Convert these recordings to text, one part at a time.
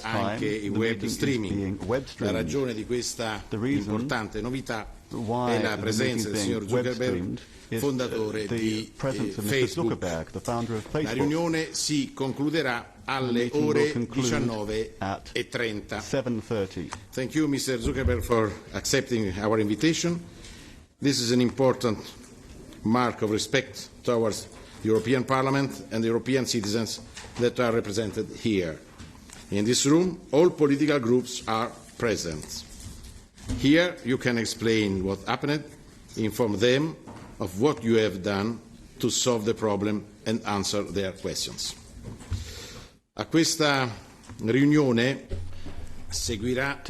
anche il web streaming. La ragione di questa importante novità è la presenza del signor Zuckerberg, fondatore di Facebook. La riunione si concluderà alle ore 19:30. Thank you, Mr. Zuckerberg, for accepting our invitation. This is an important mark of respect towards the European Parliament and the European citizens that are represented here. In this room, all political groups are present. Here you can explain what happened, inform them of what you have done to solve the problem and answer their questions. A questa riunione seguirà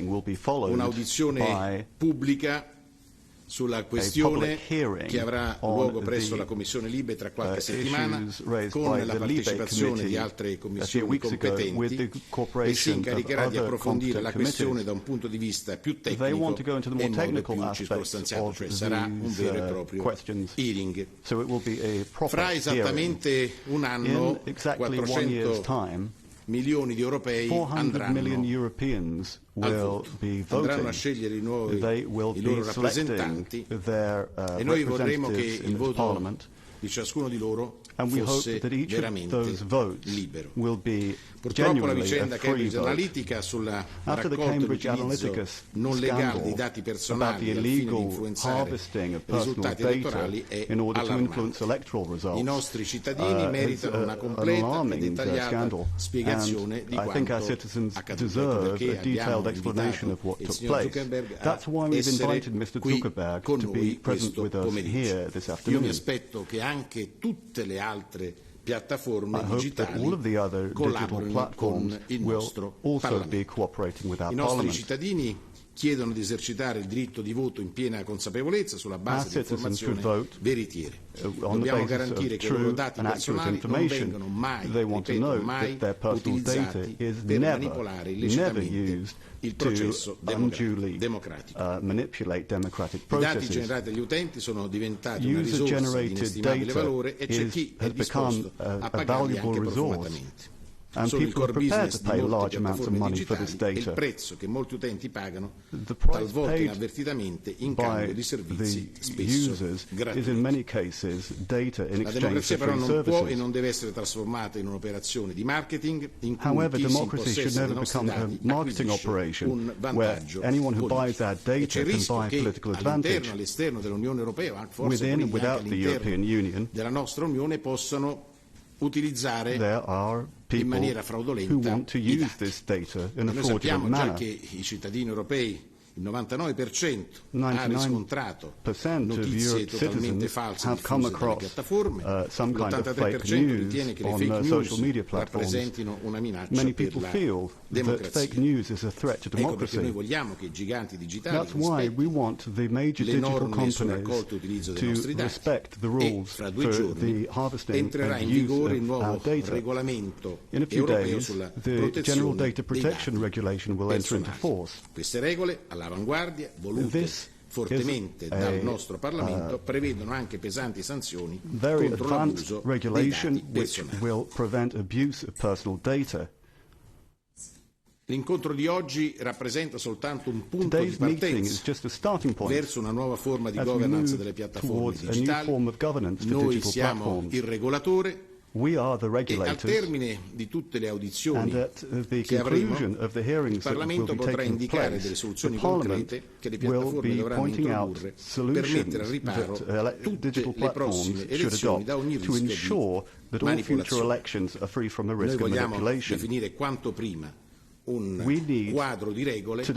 un'audizione pubblica sulla questione che avrà luogo presso la Commissione Libe tra qualche settimana, con la partecipazione di altre commissioni competenti, e si incaricherà di approfondire la questione da un punto di vista più tecnico e in modo più circostanziato, cioè sarà un vero e proprio hearing. Fra esattamente un anno, 400 milioni di europei andranno a scegliere i loro rappresentanti e noi vorremmo che il voto di ciascuno di loro fosse veramente libero. Purtroppo la vicenda Cambridge Analytica sulla raccolta e l'utilizzo non legale di dati personali al fine di influenzare i risultati elettorali è allarmante. I nostri cittadini meritano una completa e dettagliata spiegazione di quanto accaduto, perché abbiamo invitato il signor Zuckerberg a essere qui con noi questo pomeriggio. Io mi aspetto che anche tutte le altre piattaforme digitali collaborino con il nostro Parlamento. I nostri cittadini chiedono di esercitare il diritto di voto in piena consapevolezza sulla base di informazioni veritiere. Dobbiamo garantire che i loro dati personali non vengano mai, ripeto, mai utilizzati per manipolare illecitamente il processo democratico. I dati generati dagli utenti sono diventati una risorsa di inestimabile valore e c'è chi è disposto a pagarli anche profumatamente. Sono il core business di molte piattaforme digitali e il prezzo che molti utenti pagano, talvolta inavvertitamente, in cambio di servizi spesso gratuiti. La democrazia però non può e non deve essere trasformata in un'operazione di marketing in cui chi si impossessa dei nostri dati acquisisce un vantaggio politico. E c'è il rischio che all'interno e all'esterno dell'Unione Europea, ma forse anche all'interno della nostra Unione, possano utilizzare in maniera fraudolenta i dati. Noi sappiamo già che i cittadini europei, il 99% ha riscontrato notizie totalmente false diffuse dalle piattaforme, l'83% ritiene che le fake news rappresentino una minaccia per la democrazia. Ecco perché noi vogliamo che i giganti digitali rispettino le norme sul raccolto e utilizzo dei nostri dati, e fra 2 giorni entrerà in vigore il nuovo regolamento europeo sulla protezione dei dati personali. Queste regole, all'avanguardia, volute fortemente dal nostro Parlamento, prevedono anche pesanti sanzioni contro l'abuso dei dati personali. L'incontro di oggi rappresenta soltanto un punto di partenza verso una nuova forma di governance delle piattaforme digitali. Noi siamo il regolatore e al termine di tutte le audizioni che avremo, il Parlamento potrà indicare delle soluzioni concrete che le piattaforme dovranno introdurre per mettere al riparo tutte le prossime elezioni da ogni rischio di manipolazione. Noi vogliamo definire quanto prima un quadro di regole che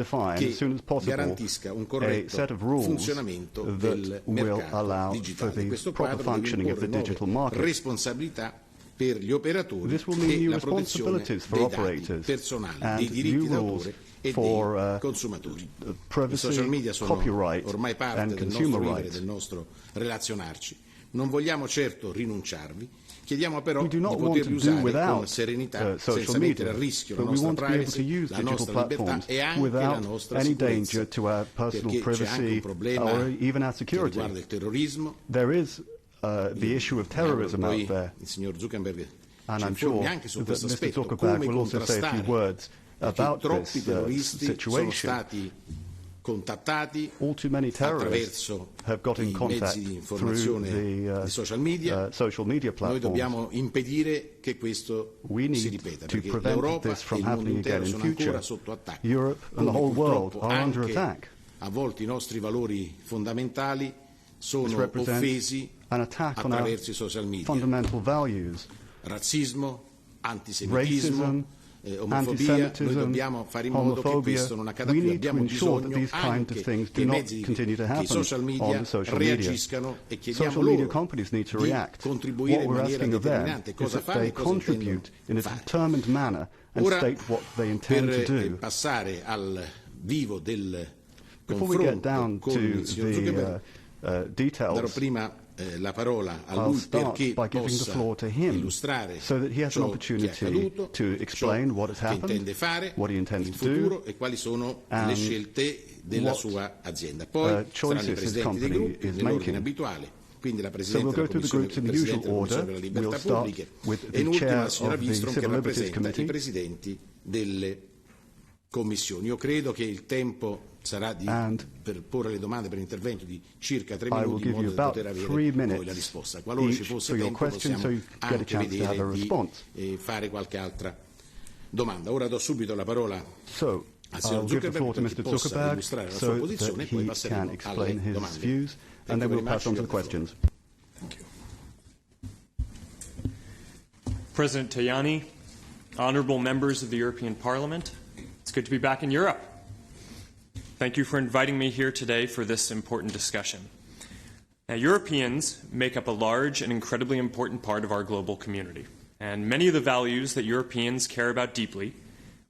garantisca un corretto funzionamento del mercato digitale. Questo quadro deve imporre nuove responsabilità per gli operatori e la protezione dei dati personali, dei diritti d'autore e dei consumatori. I social media sono ormai parte del nostro vivere, del nostro relazionarci. Non vogliamo certo rinunciarvi, chiediamo però di poterli usare con serenità, senza mettere a rischio la nostra privacy, la nostra libertà e anche la nostra sicurezza, perché c'è anche un problema che riguarda il terrorismo. The issue of terrorism out there. Il signor Zuckerberg and I'm sure that Mr. Zuckerberg will also say a few words about this situation. All too many terrorists have got in contact through the social media platforms. We need to prevent this from happening again in future. Europe and the whole world are under attack. A volte I nostri valori fondamentali sono offesi attraverso i social media. Fundamental values. Razzismo, antisemitismo, omofobia. Noi dobbiamo fare in modo che questo non accada più. Abbiamo bisogno anche che i mezzi di social media reagiscano e chiediamo loro di contribuire in maniera determinante. Cosa fare e cosa intendono fare. Ora, per passare al vivo del confronto con il signor Zuckerberg, darò prima la parola a lui perché possa illustrare ciò che è accaduto, ciò che intende fare in futuro e quali sono le scelte della sua azienda. Poi saranno i presidenti dei gruppi nell'ordine abituale, quindi la Presidente della Commissione, il Presidente della Commissione per le Libertà Pubbliche e in ultima la signora Wikström che rappresenta i presidenti delle commissioni. Io credo che il tempo sarà per porre le domande per intervento di circa 3 minuti in modo da poter avere poi la risposta. Qualora ci fosse tempo possiamo anche vedere di fare qualche altra domanda. Ora do subito la parola al signor Zuckerberg perché possa illustrare la sua posizione e poi passeremo alle domande. And then we'll pass on to the questions. President Tajani, honorable members of the European Parliament, it's good to be back in Europe. Thank you for inviting me here today for this important discussion. Now, Europeans make up a large and incredibly important part of our global community, and many of the values that Europeans care about deeply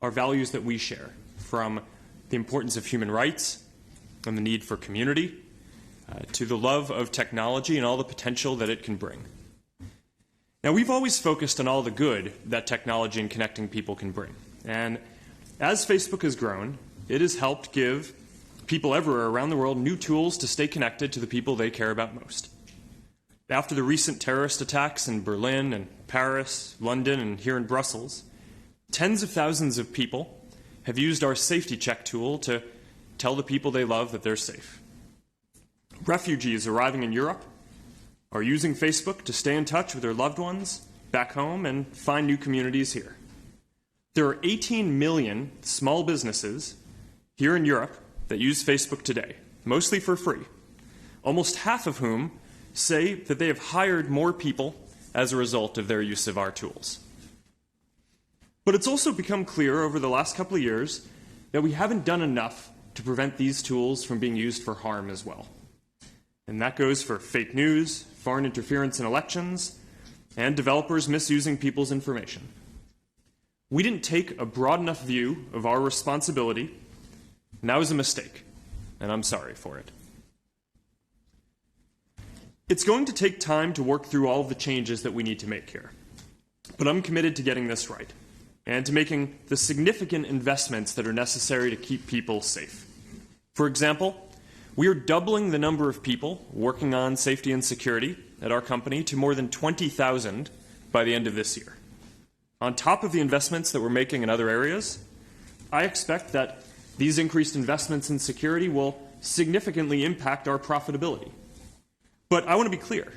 are values that we share, from the importance of human rights and the need for community, to the love of technology and all the potential that it can bring. Now, we've always focused on all the good that technology and connecting people can bring, and as Facebook has grown, it has helped give people everywhere around the world new tools to stay connected to the people they care about most. After the recent terrorist attacks in Berlin and Paris, London, and here in Brussels, tens of thousands of people have used our safety check tool to tell the people they love that they're safe. Refugees arriving in Europe are using Facebook to stay in touch with their loved ones back home and find new communities here. There are 18 million small businesses here in Europe that use Facebook today, mostly for free, almost half of whom say that they have hired more people as a result of their use of our tools. But it's also become clear over the last couple of years that we haven't done enough to prevent these tools from being used for harm as well. And that goes for fake news, foreign interference in elections, and developers misusing people's information. We didn't take a broad enough view of our responsibility, and that was a mistake, and I'm sorry for it. It's going to take time to work through all of the changes that we need to make here, but I'm committed to getting this right, and to making the significant investments that are necessary to keep people safe. For example, we are doubling the number of people working on safety and security at our company to more than 20,000 by the end of this year. On top of the investments that we're making in other areas, I expect that these increased investments in security will significantly impact our profitability. But I want to be clear.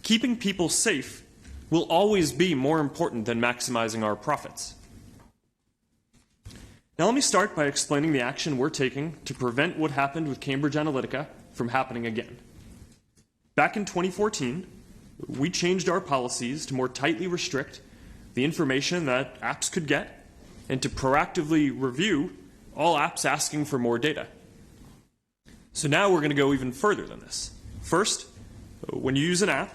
Keeping people safe will always be more important than maximizing our profits. Now let me start by explaining the action we're taking to prevent what happened with Cambridge Analytica from happening again. Back in 2014, we changed our policies to more tightly restrict the information that apps could get and to proactively review all apps asking for more data. So now we're going to go even further than this. First, when you use an app,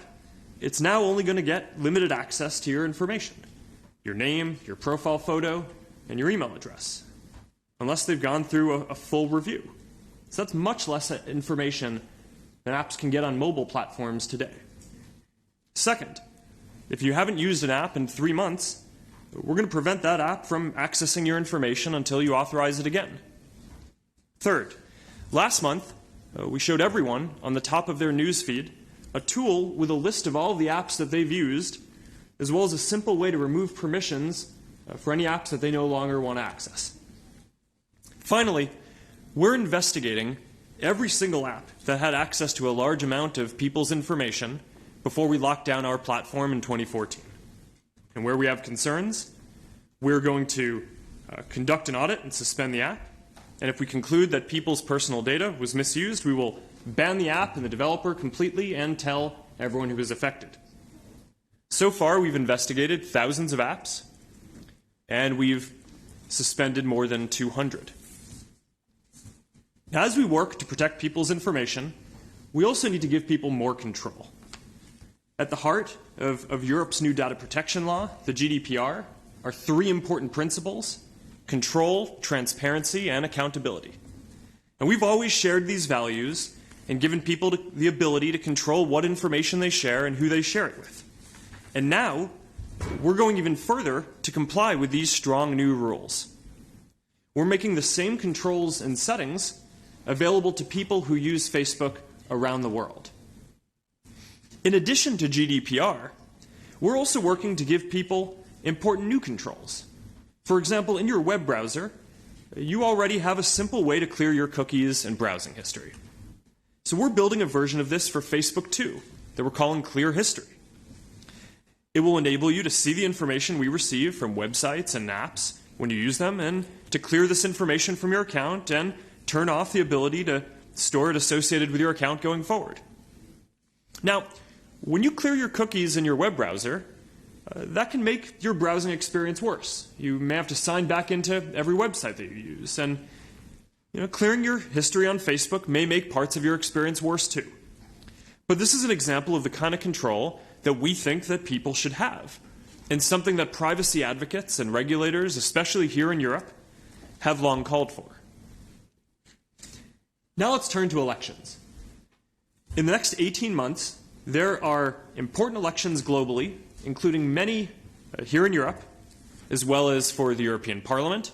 it's now only going to get limited access to your information, your name, your profile photo, and your email address, unless they've gone through a full review. So that's much less information than apps can get on mobile platforms today. Second, if you haven't used an app in 3 months, we're going to prevent that app from accessing your information until you authorize it again. Third, last month, we showed everyone on the top of their news feed a tool with a list of all of the apps that they've used as well as a simple way to remove permissions for any apps that they no longer want to access. Finally, we're investigating every single app that had access to a large amount of people's information before we locked down our platform in 2014. And where we have concerns, we're going to conduct an audit and suspend the app. And if we conclude that people's personal data was misused, we will ban the app and the developer completely and tell everyone who is affected. So far, we've investigated thousands of apps, and we've suspended more than 200. As we work to protect people's information, we also need to give people more control. At the heart of Europe's new data protection law, the GDPR, are three important principles: control, transparency, and accountability. And we've always shared these values and given people the ability to control what information they share and who they share it with. And now, we're going even further to comply with these strong new rules. We're making the same controls and settings available to people who use Facebook around the world. In addition to GDPR, we're also working to give people important new controls. For example, in your web browser, you already have a simple way to clear your cookies and browsing history. So we're building a version of this for Facebook too, that we're calling Clear History. It will enable you to see the information we receive from websites and apps when you use them, and to clear this information from your account and turn off the ability to store it associated with your account going forward. Now, when you clear your cookies in your web browser, that can make your browsing experience worse. You may have to sign back into every website that you use, and clearing your history on Facebook may make parts of your experience worse too. But this is an example of the kind of control that we think that people should have, and something that privacy advocates and regulators, especially here in Europe, have long called for. Now let's turn to elections. In the next 18 months, there are important elections globally, including many here in Europe, as well as for the European Parliament,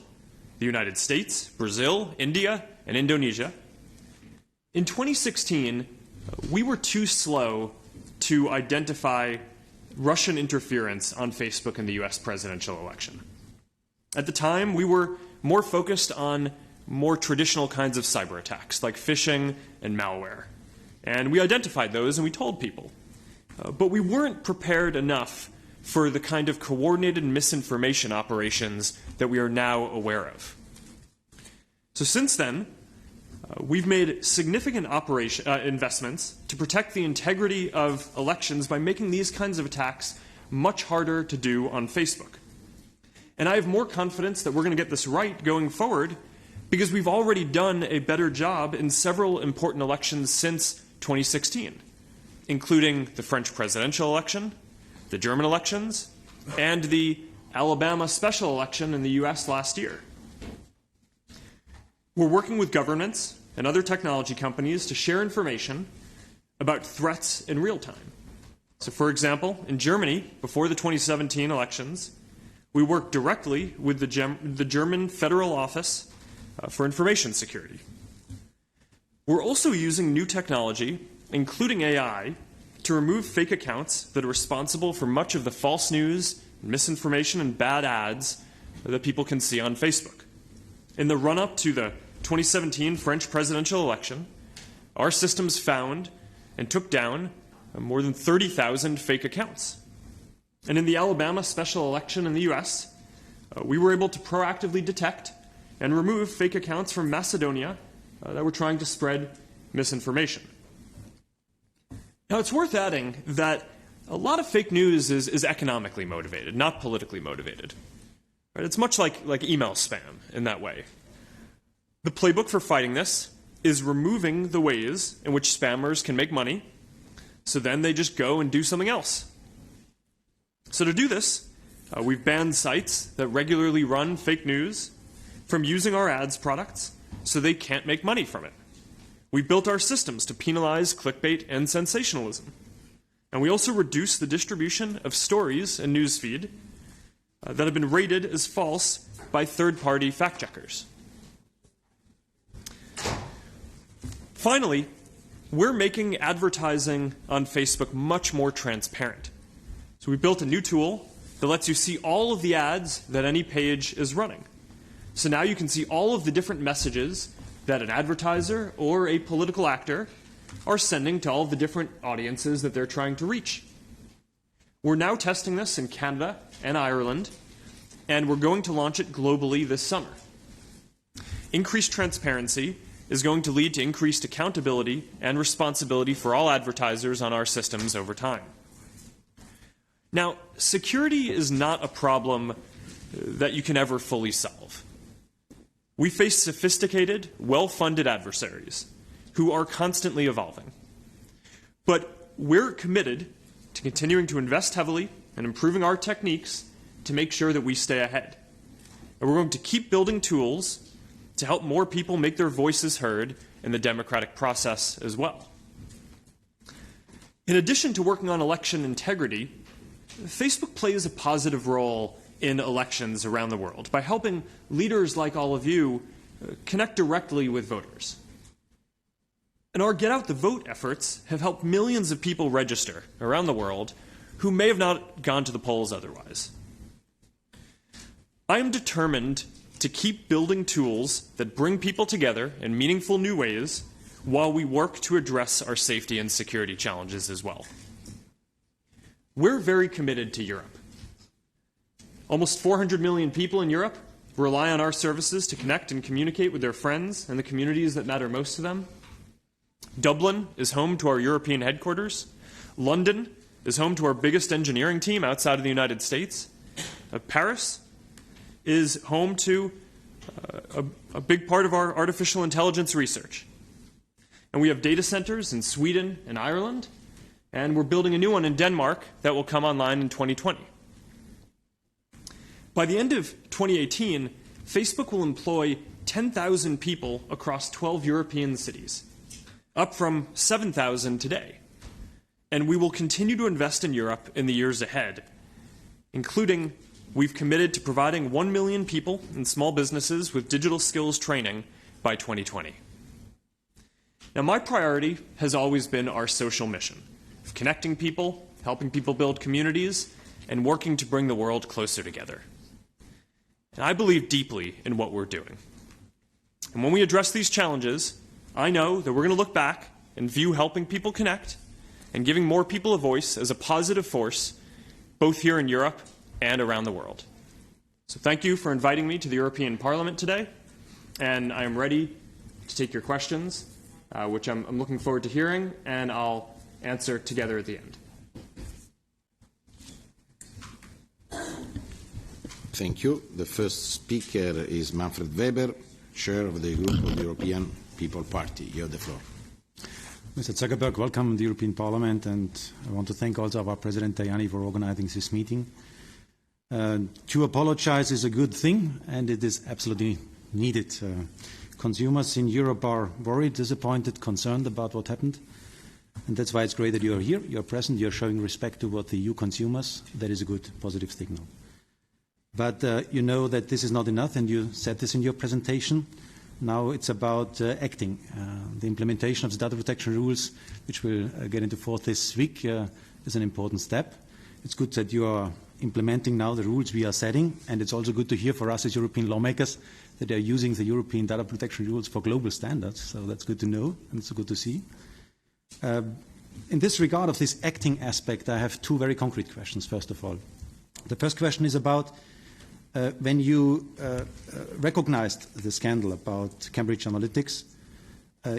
the United States, Brazil, India, and Indonesia. In 2016, we were too slow to identify Russian interference on Facebook in the US presidential election. At the time, we were more focused on more traditional kinds of cyber attacks, like phishing and malware. And we identified those and we told people. But we weren't prepared enough for the kind of coordinated misinformation operations that we are now aware of. So since then, we've made significant investments to protect the integrity of elections by making these kinds of attacks much harder to do on Facebook. And I have more confidence that we're going to get this right going forward, because we've already done a better job in several important elections since 2016, including the French presidential election, the German elections, and the Alabama special election in the US last year. We're working with governments and other technology companies to share information about threats in real time. So for example, in Germany, before the 2017 elections, we worked directly with the German Federal Office for Information Security. We're also using new technology, including AI, to remove fake accounts that are responsible for much of the false news, misinformation, and bad ads that people can see on Facebook. In the run-up to the 2017 French presidential election, our systems found and took down more than 30,000 fake accounts. And in the Alabama special election in the US, we were able to proactively detect and remove fake accounts from Macedonia that were trying to spread misinformation. Now, it's worth adding that a lot of fake news is economically motivated, not politically motivated. Right? It's much like email spam in that way. The playbook for fighting this is removing the ways in which spammers can make money, so then they just go and do something else. So to do this, we've banned sites that regularly run fake news from using our ads products so they can't make money from it. We built our systems to penalize clickbait and sensationalism. And we also reduce the distribution of stories in newsfeed that have been rated as false by third-party fact-checkers. Finally, we're making advertising on Facebook much more transparent. So we built a new tool that lets you see all of the ads that any page is running. So now you can see all of the different messages that an advertiser or a political actor are sending to all of the different audiences that they're trying to reach. We're now testing this in Canada and Ireland, and we're going to launch it globally this summer. Increased transparency is going to lead to increased accountability and responsibility for all advertisers on our systems over time. Now, security is not a problem that you can ever fully solve. We face sophisticated, well-funded adversaries who are constantly evolving. But we're committed to continuing to invest heavily and improving our techniques to make sure that we stay ahead. And we're going to keep building tools to help more people make their voices heard in the democratic process as well. In addition to working on election integrity, Facebook plays a positive role in elections around the world by helping leaders like all of you connect directly with voters. And our Get Out the Vote efforts have helped millions of people register around the world who may have not gone to the polls otherwise. I am determined to keep building tools that bring people together in meaningful new ways while we work to address our safety and security challenges as well. We're very committed to Europe. Almost 400 million people in Europe rely on our services to connect and communicate with their friends and the communities that matter most to them. Dublin is home to our European headquarters. London is home to our biggest engineering team outside of the United States. Paris is home to a big part of our artificial intelligence research. And we have data centers in Sweden and Ireland, and we're building a new one in Denmark that will come online in 2020. By the end of 2018, Facebook will employ 10,000 people across 12 European cities, up from 7,000 today. And we will continue to invest in Europe in the years ahead, including we've committed to providing 1 million people and small businesses with digital skills training by 2020. Now, my priority has always been our social mission of connecting people, helping people build communities, and working to bring the world closer together. And I believe deeply in what we're doing. And when we address these challenges, I know that we're going to look back and view helping people connect and giving more people a voice as a positive force, both here in Europe and around the world. So thank you for inviting me to the European Parliament today, and I am ready to take your questions, which I'm looking forward to hearing, and I'll answer together at the end. Thank you. The first speaker is Manfred Weber, Chair of the Group of the European People Party. You have the floor. Mr. Zuckerberg, welcome to the European Parliament, and I want to thank also our President Tajani for organizing this meeting. To apologize is a good thing, and it is absolutely needed. Consumers in Europe are worried, disappointed, concerned about what happened, and that's why it's great that you're here, you're present, you're showing respect toward the EU consumers. That is a good, positive signal. But you know that this is not enough, and you said this in your presentation. Now it's about acting. The implementation of the data protection rules, which we'll get into force this week, is an important step. It's good that you are implementing now the rules we are setting, and it's also good to hear for us as European lawmakers that they are using the European data protection rules for global standards. So that's good to know, and it's good to see. In this regard of this acting aspect, I have two very concrete questions, first of all. The first question is about when you recognized the scandal about Cambridge Analytica,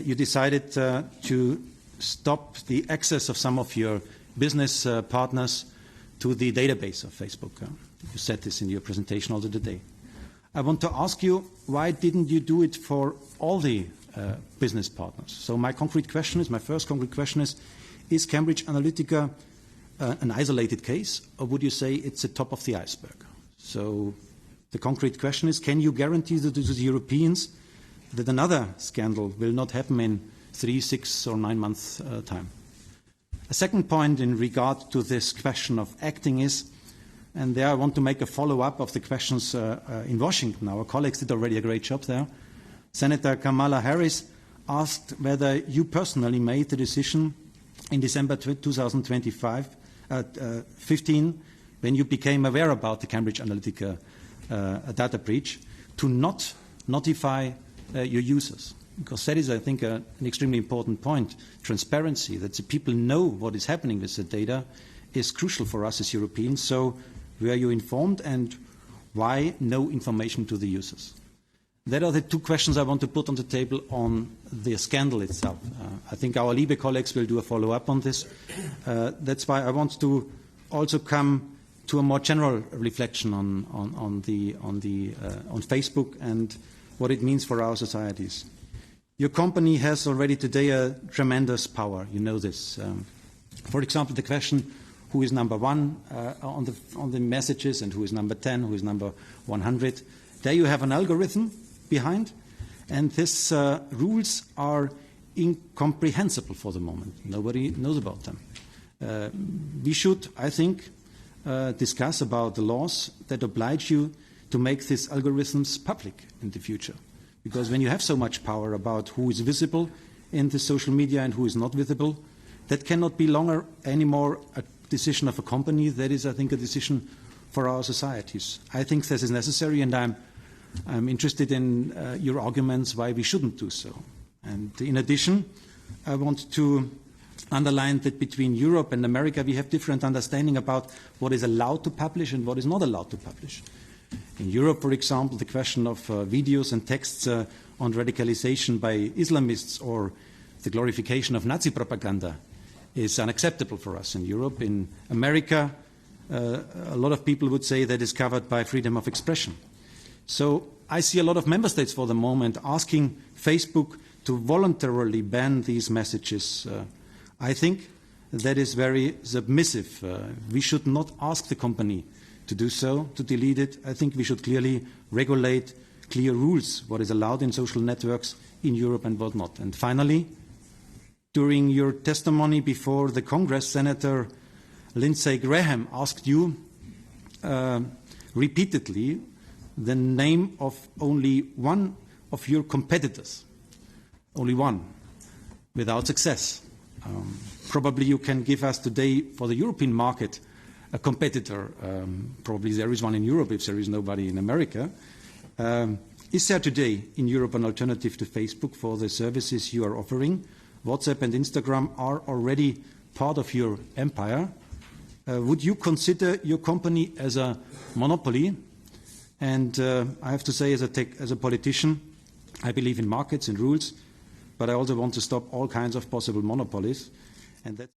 you decided to stop the access of some of your business partners to the database of Facebook. You said this in your presentation also today. I want to ask you, why didn't you do it for all the business partners? So my first concrete question is Cambridge Analytica an isolated case, or would you say it's the top of the iceberg? So the concrete question is, can you guarantee to the Europeans that another scandal will not happen in 3, 6, or 9 months' time? A second point in regard to this question of acting is, and there I want to make a follow-up of the questions in Washington. Our colleagues did already a great job there. Senator Kamala Harris asked whether you personally made the decision in December 2015 15, when you became aware about the Cambridge Analytica data breach, to not notify your users. Because that is, I think, an extremely important point. Transparency, that the people know what is happening with the data, is crucial for us as Europeans. So were you informed, and why no information to the users? That are the two questions I want to put on the table on the scandal itself. I think our LIBE colleagues will do a follow-up on this. That's why I want to also come to a more general reflection on Facebook and what it means for our societies. Your company has already today a tremendous power. You know this. For example, the question, who is number one on the messages and who is number 10, who is number 100. There you have an algorithm behind, and these rules are incomprehensible for the moment. Nobody knows about them. We should, I think, discuss about the laws that oblige you to make these algorithms public in the future. Because when you have so much power about who is visible in the social media and who is not visible, that cannot be longer anymore a decision of a company. That is, I think, a decision for our societies. I think this is necessary, and I'm interested in your arguments why we shouldn't do so. And in addition, I want to underline that between Europe and America, we have different understanding about what is allowed to publish and what is not allowed to publish. In Europe, for example, the question of videos and texts on radicalization by Islamists or the glorification of Nazi propaganda is unacceptable for us in Europe. In America, a lot of people would say that is covered by freedom of expression. So I see a lot of member states for the moment asking Facebook to voluntarily ban these messages. I think that is very submissive. We should not ask the company to do so, to delete it. I think we should clearly regulate clear rules, what is allowed in social networks in Europe and what not. And finally, during your testimony before the Congress, Senator Lindsey Graham asked you repeatedly the name of only one of your competitors, only one, without success. Probably you can give us today for the European market a competitor. Probably there is one in Europe if there is nobody in America. Is there today in Europe an alternative to Facebook for the services you are offering? WhatsApp and Instagram are already part of your empire. Would you consider your company as a monopoly? And I have to say, as a politician, I believe in markets and rules, but I also want to stop all kinds of possible monopolies. And that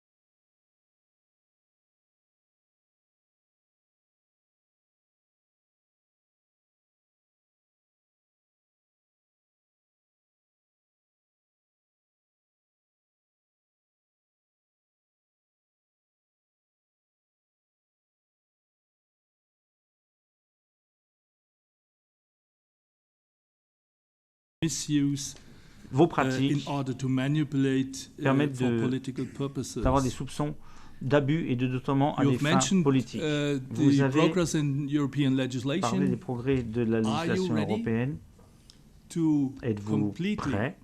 vos pratiques permettent d'avoir des soupçons d'abus et de détournement à des fins politiques. Vous avez parlé des progrès de la législation européenne. Êtes-vous prêt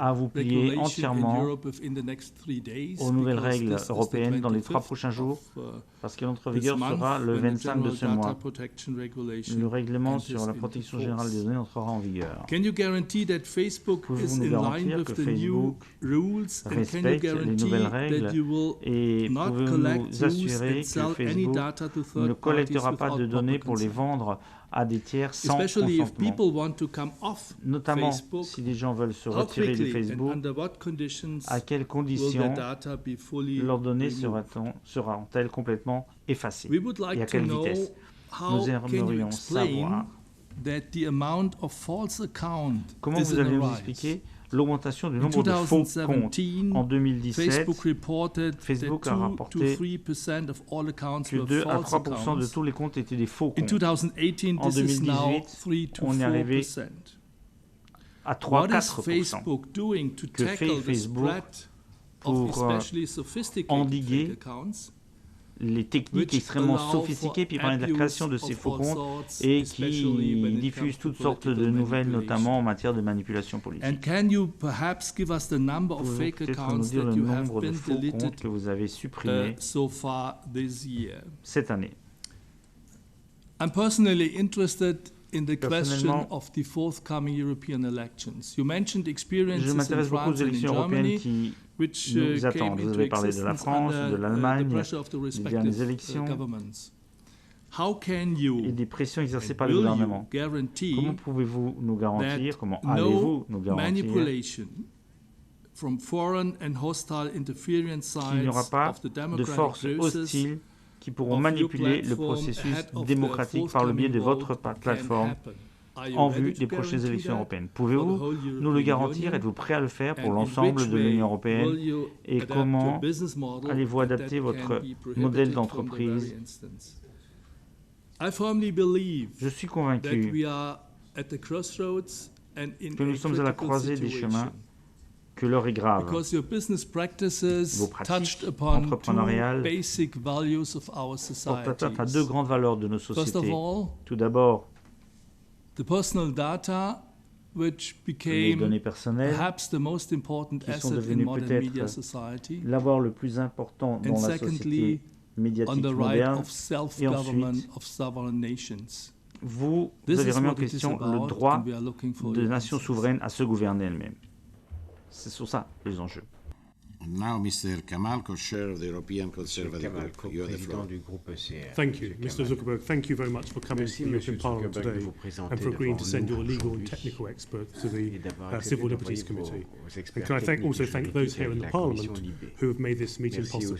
à vous plier entièrement aux nouvelles règles européennes dans les 3 prochains jours? Parce que l'entrée en vigueur sera le 25 de ce mois. Le règlement sur la protection générale des données entrera en vigueur. Pouvez-vous nous garantir que Facebook respecte les nouvelles règles et pouvez-vous nous assurer que Facebook ne collectera pas de données pour les vendre à des tiers sans consentement, notamment si des gens veulent se retirer de Facebook, à quelles conditions leurs données seront-elles complètement effacées et à quelle vitesse? Nous aimerions savoir comment vous allez nous expliquer l'augmentation du nombre de faux comptes. En 2017, Facebook a rapporté que 2 à 3% de tous les comptes étaient des faux comptes. En 2018, on est arrivé à 3 à 4%. Que fait Facebook pour endiguer les techniques extrêmement sophistiquées, puis parler de la création de ces faux comptes et qui diffusent toutes sortes de nouvelles, notamment en matière de manipulation politique. Peut-être nous dire le nombre de faux comptes que vous avez supprimés cette année. I'm personally interested in the question of the forthcoming European elections. You mentioned experiences in France and in Germany, which came into existence under the pressure of the respective governments. How can you et des pressions exercées par le gouvernement. Comment pouvez-vous nous garantir, comment allez-vous nous garantir from foreign and hostile interference qu'il n'y aura pas de forces hostiles qui pourront manipuler le processus démocratique par le biais de votre plateforme en vue des prochaines élections européennes. Pouvez-vous nous le garantir? Êtes-vous prêt à le faire pour l'ensemble de l'Union européenne? Et comment allez-vous adapter votre modèle d'entreprise? Je suis convaincu que nous sommes à la croisée des chemins, que l'heure est grave. Vos pratiques entrepreneuriales portent atteinte à deux grandes valeurs de nos sociétés. Tout d'abord, les données personnelles, qui sont devenues peut-être l'avoir le plus important dans la société médiatique moderne. Et ensuite, vous avez remis en question le droit de nations souveraines à se gouverner elles-mêmes. C'est sur ça les enjeux. Now, Mr. Kamal, co-chair of the European Conservative Group. You have the floor. Thank you, Mr. Zuckerberg. Thank you very much for coming to the European Parliament today and for agreeing to send your legal and technical experts to the Civil Liberties Committee. And can I also thank those here in the Parliament who have made this meeting possible.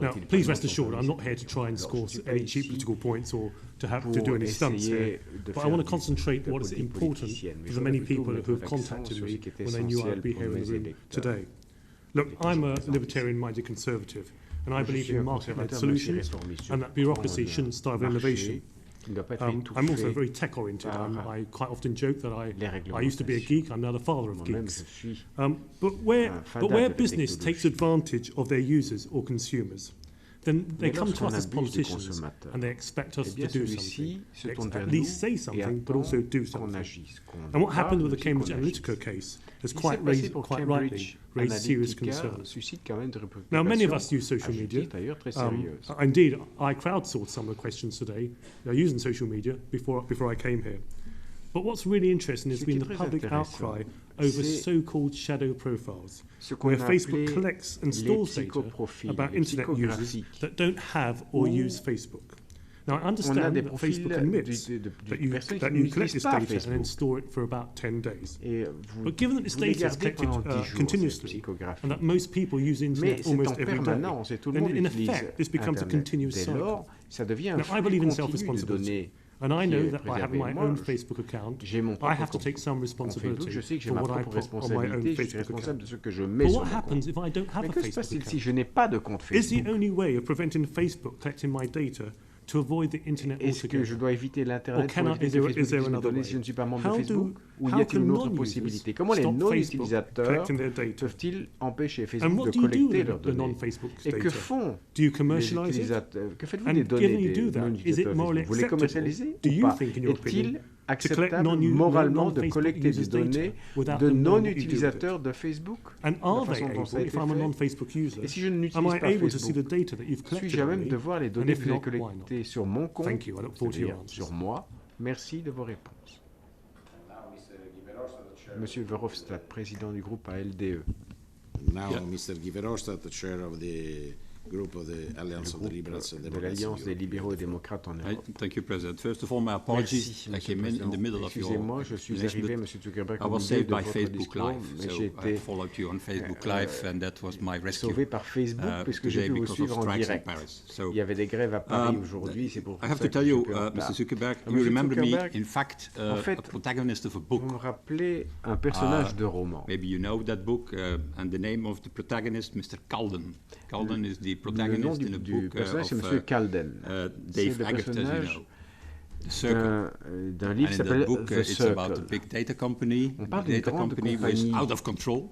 Now, please rest assured, I'm not here to try and score any cheap political points or to do any stunts here, but I want to concentrate on what is important for the many people who have contacted me when they knew I'd be here in the room today. Look, I'm a libertarian-minded conservative, and I believe in market-led solutions, and that bureaucracy shouldn't starve innovation. I'm also very tech-oriented. I quite often joke that I used to be a geek, I'm now the father of geeks. But where business takes advantage of their users or consumers, then they come to us as politicians and they expect us to do something. At least say something, but also do something. And what happened with the Cambridge Analytica case has quite rightly raised serious concerns. Now, many of us use social media. Indeed, I crowdsourced some of the questions today using social media before I came here. But what's really interesting has been the public outcry over so-called shadow profiles, where Facebook collects and stores data about internet users that don't have or use Facebook. Now, I understand that Facebook admits that you collect this data and then store it for about 10 days. But given that this data is collected continuously and that most people use the internet almost every day, then in effect, this becomes a continuous cycle. Now, I believe in self-responsibility. And I know that by having my own Facebook account, I have to take some responsibility for what I put on my own Facebook account. But what happens if I don't have a Facebook account? Is the only way of preventing Facebook collecting my data to avoid the internet Est-ce que je dois éviter l'Internet pour éviter que Facebook puisse me donner si je ne suis pas membre de Facebook? Ou y a-t-il une autre possibilité? Comment les non-utilisateurs peuvent-ils empêcher Facebook de collecter leurs données? Et que font les utilisateurs? Que faites-vous des données des non-utilisateurs Facebook? Vous les commercialisez ou pas? Est-il acceptable moralement de collecter des données de non-utilisateurs de Facebook? Et si je n'utilise pas Facebook, suis-je à même de voir les données que j'ai collectées sur mon compte, c'est-à-dire sur moi? Merci de vos réponses. Monsieur Verhofstadt, président du groupe ALDE. Now, Mr. Guy Verhofstadt, the chair of the group of the Alliance of the Liberals and Democrats. De l'Alliance des libéraux et démocrates en Europe. Thank you, President. First of all, my apologies. I came in the middle of your Excusez-moi, je suis arrivé, Monsieur Zuckerberg, I was saved by Facebook Live, so I followed you on Facebook Live, and that was my rescue. Sauvé par Facebook, puisque j'ai pu vous suivre en direct. Il y avait des grèves à Paris aujourd'hui, c'est pour ça. I have to tell you, Mr. Zuckerberg, you remember me, in fact, a protagonist of a book. Vous me rappelez un personnage de roman. Maybe you know that book, and the name of the protagonist, Mr. Calden. Calden is the protagonist in a book of Dave Eggert, as you know. The Circle. D'un livre qui s'appelle The Circle. It's about a big data company. A data company which is out of control.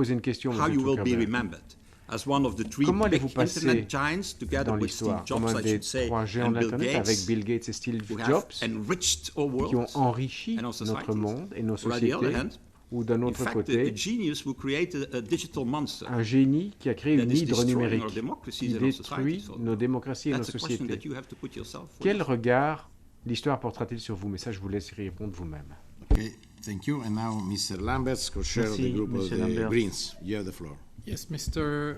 poser une question, M. Zuckerberg. Comment allez-vous passer dans l'histoire comme un des trois géants d'Internet avec Bill Gates et Steve Jobs qui ont enrichi notre monde et nos sociétés ou d'un autre côté, un génie qui a créé une hydre numérique qui détruit nos démocraties et nos sociétés. Quel regard l'histoire portera-t-il sur vous? Mais ça, je vous laisse y répondre vous-même. Okay, thank you. And now Mr. Lamberts, co-chair of the group of the Greens. You have the floor. Yes, Mr.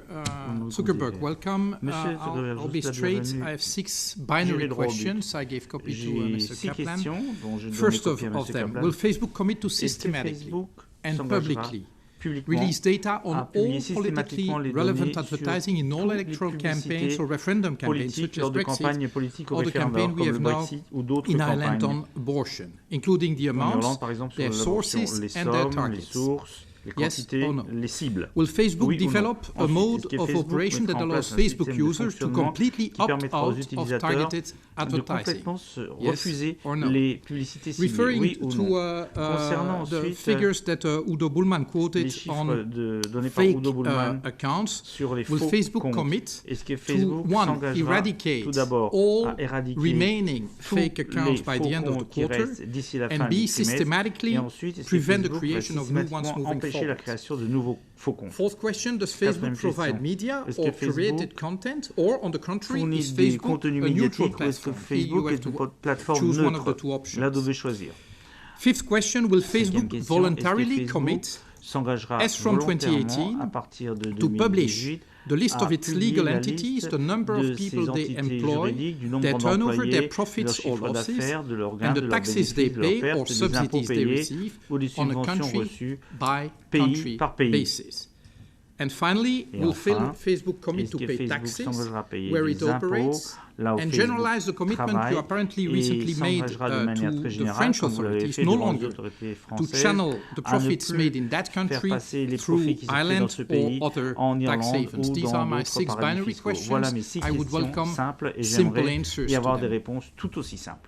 Zuckerberg, welcome. I'll be straight. I have 6 binary questions. I gave copy to Mr. Kaplan. First of them, will Facebook commit to systematically and publicly release data on all politically relevant advertising in all electoral campaigns or referendum campaigns, such as Brexit, or the campaign we have now in Ireland on abortion, including the amounts, their sources and their targets? Yes or no? Will Facebook develop a mode of operation that allows Facebook users to completely opt out of targeted advertising? Yes or no? Referring to the figures that Udo Bullmann quoted on fake accounts, will Facebook commit to, 1, eradicate all remaining fake accounts by the end of the quarter, and B, systematically prevent the creation of new ones moving forward? La création de nouveaux faux comptes. Fourth question, does Facebook provide media or curated content, or on the contrary, is Facebook a neutral platform? Facebook est une plateforme neutre. Là, vous devez choisir. Fifth question, will Facebook voluntarily commit, as from 2018, to publish the list of its legal entities, the number of people they employ, their turnover, their profits or losses, and the taxes they pay or subsidies they receive on a country-by-country basis? And finally, will Facebook commit to pay taxes where it operates, and generalize the commitment you apparently recently made to the French authorities no longer to channel the profits made in that country through Ireland or other tax havens? These are my 6 binary questions. I would welcome simple answers to them.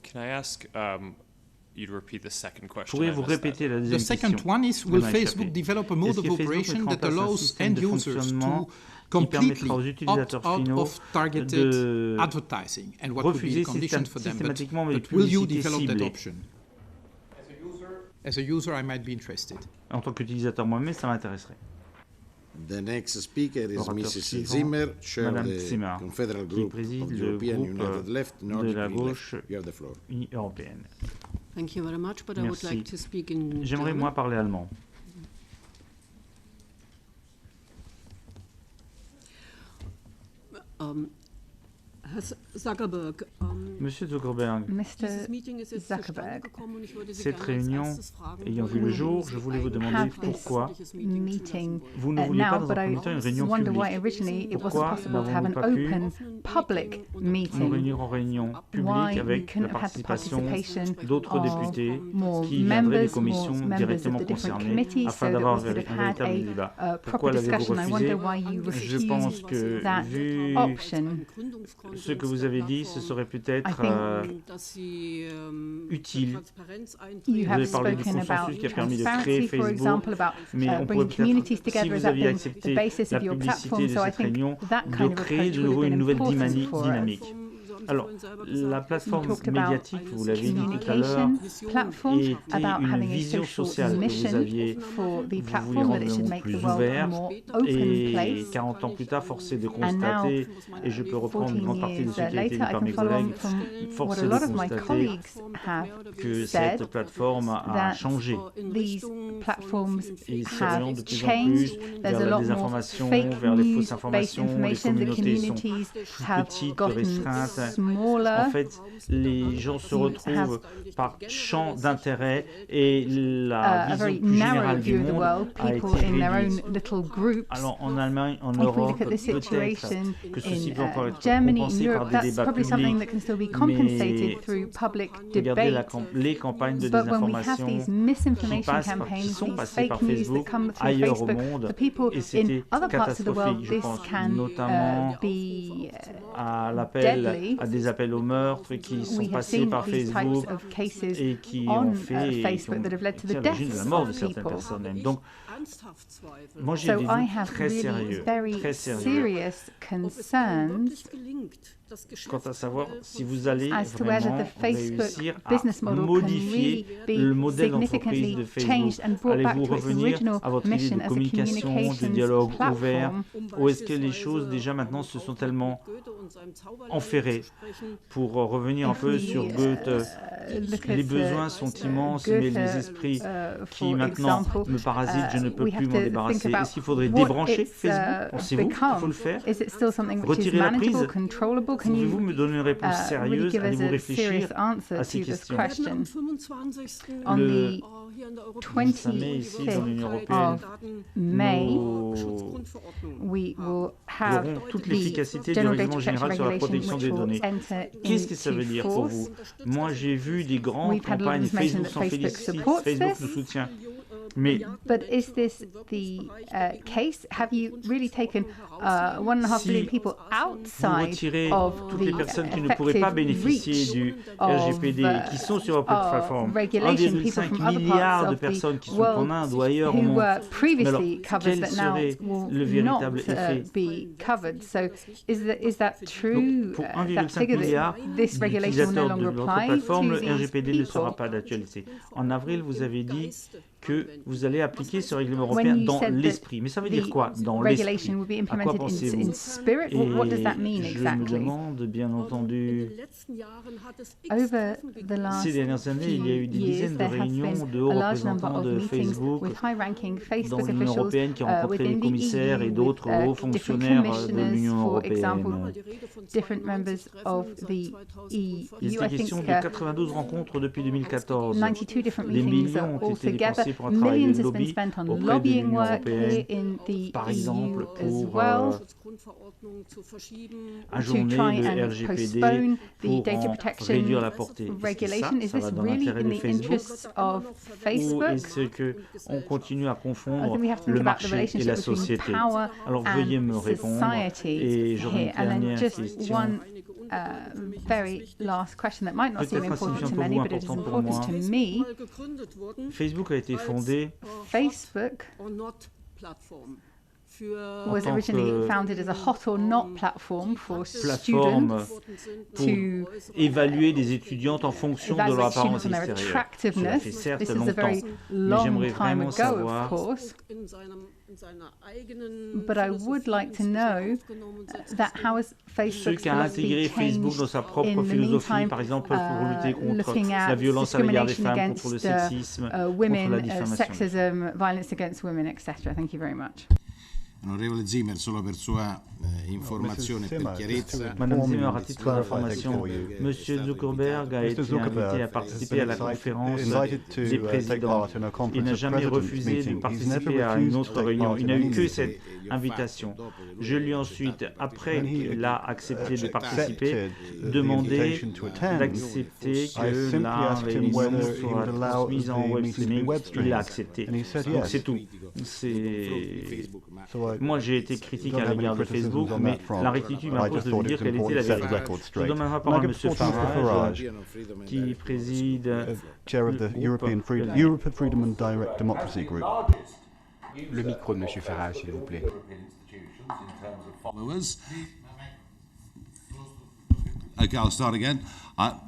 Can I ask you to repeat the second question? Pourriez-vous répéter la deuxième question? The second one is, will Facebook develop a mode of operation that allows end users to completely opt out of targeted advertising? And what would be the conditions for them? But will you develop that option? As a user, I might be interested. En tant qu'utilisateur moi-même, ça m'intéresserait. The next speaker is Mrs. Zimmer, chair of the Confederal Group of the European United Left, Nordic Green Left. You have the floor. Européenne. Thank you very much, but I would like to speak in German. J'aimerais moi parler allemand. Zuckerberg, Monsieur Zuckerberg, cette réunion ayant vu le jour, je voulais vous demander pourquoi vous ne vouliez pas dans un premier temps une réunion publique. Pourquoi n'avons-nous pas pu nous réunir en réunion publique avec la participation d'autres députés qui viendraient des commissions directement concernées afin d'avoir un véritable débat? Pourquoi l'avez-vous refusé? Je pense que vu ce que vous avez dit, ce serait peut-être utile. Vous avez parlé du consensus qui a permis de créer Facebook, mais on pourrait peut-être, si vous aviez accepté la publicité de cette réunion, de créer de nouveau une nouvelle dynamique. Alors, la plateforme médiatique, vous l'avez dit tout à l'heure, était une vision sociale que vous aviez. Vous vouliez rendre le monde plus ouvert. Et 40 ans plus tard, force est de constater, et je peux reprendre une grande partie de ce qui a été dit par mes collègues, force est de constater que cette plateforme a changé. Et s'oriente de plus en plus vers la désinformation, vers les fausses informations, les communautés sont plus petites, restreintes. En fait, les gens se retrouvent par champ d'intérêt et la vision plus générale du monde a été réduite. Alors en Allemagne, en Europe, peut-être que ceci peut encore être compensé par des débats publics, mais regardez les campagnes de désinformation qui sont passées par Facebook ailleurs au monde, et c'était catastrophique, je pense, notamment à des appels au meurtre qui sont passés par Facebook et qui ont fait l'origine de la mort de certaines personnes. Donc, Moi, j'ai des doutes très sérieux, quant à savoir si vous allez vraiment réussir à modifier le modèle d'entreprise de Facebook. Allez-vous revenir à votre idée de communication, de dialogue ouvert, ou est-ce que les choses déjà maintenant se sont tellement enferrées? Pour revenir un peu sur Goethe, les besoins sont immenses, mais les esprits qui maintenant me parasitent, je ne peux plus m'en débarrasser. Est-ce qu'il faudrait débrancher Facebook? Pensez-vous qu'il faut le faire? Retirer la prise? Pouvez-vous me donner une réponse sérieuse? Allez-vous réfléchir à ces questions? Le 25 mai, ici, dans l'Union européenne, nous aurons toute l'efficacité du règlement général sur la protection des données. Qu'est-ce que ça veut dire pour vous? Moi, j'ai vu des grandes campagnes, Facebook s'en félicite, Facebook nous soutient. Mais But is this the case? Have you really taken 1.5 billion people outside of toutes les personnes qui ne pourraient pas bénéficier du RGPD et qui sont sur votre plateforme, 1,5 milliard de personnes qui sont en Inde ou ailleurs au monde, mais alors, quel serait le véritable effet? Donc, pour 1,5 milliard d'utilisateurs de votre plateforme, le RGPD ne sera pas d'actualité. En avril, vous avez dit que vous allez appliquer ce règlement européen dans l'esprit. Mais ça veut dire quoi, dans l'esprit? À quoi pensez-vous? Et je me demande, bien entendu, ces dernières années, il y a eu des dizaines de réunions de hauts représentants de Facebook dans l'Union européenne qui ont rencontré les commissaires et d'autres hauts fonctionnaires de l'Union européenne. Il était question de 92 rencontres depuis 2014. Des millions ont été dépensés pour un travail de lobby auprès de l'Union européenne, par exemple pour ajourner le RGPD pour en réduire la portée. Est-ce que ça va dans l'intérêt de Facebook ou est-ce qu'on continue à confondre le marché et la société? Alors veuillez me répondre et j'aurai une dernière question. Very last question that might not seem important to many, but it is important to me. Facebook a été fondé. Facebook was originally founded as a hot or not platform for students to évaluer des étudiantes en fonction de leur apparence extérieure. Cela fait certes longtemps, mais j'aimerais vraiment savoir. But I would like to know that how is Facebook qui a intégré Facebook dans sa propre philosophie, par exemple pour lutter contre la violence à l'égard des femmes, contre le sexisme, contre la diffamation. Sexism, violence against women, etc. Thank you very much. Onorevole Zimmer, solo per sua informazione e per chiarezza. Madame Zimmer, à titre d'information, Monsieur Zuckerberg a été invité à participer à la conférence des présidents. Il n'a jamais refusé de participer à une autre réunion. Il n'a eu que cette invitation. Je lui ai ensuite, après qu'il a accepté de participer, demandé d'accepter que la réunion soit transmise en web streaming. Il l'a accepté. Donc c'est tout. Moi, j'ai été critique à l'égard de Facebook, mais la rectitude m'impose de vous dire quelle était la vérité. Je donne ma parole à M. Farage, qui préside European Freedom and Direct Democracy Group. Le micro de M. Farage, s'il vous plaît. Okay, I'll start again.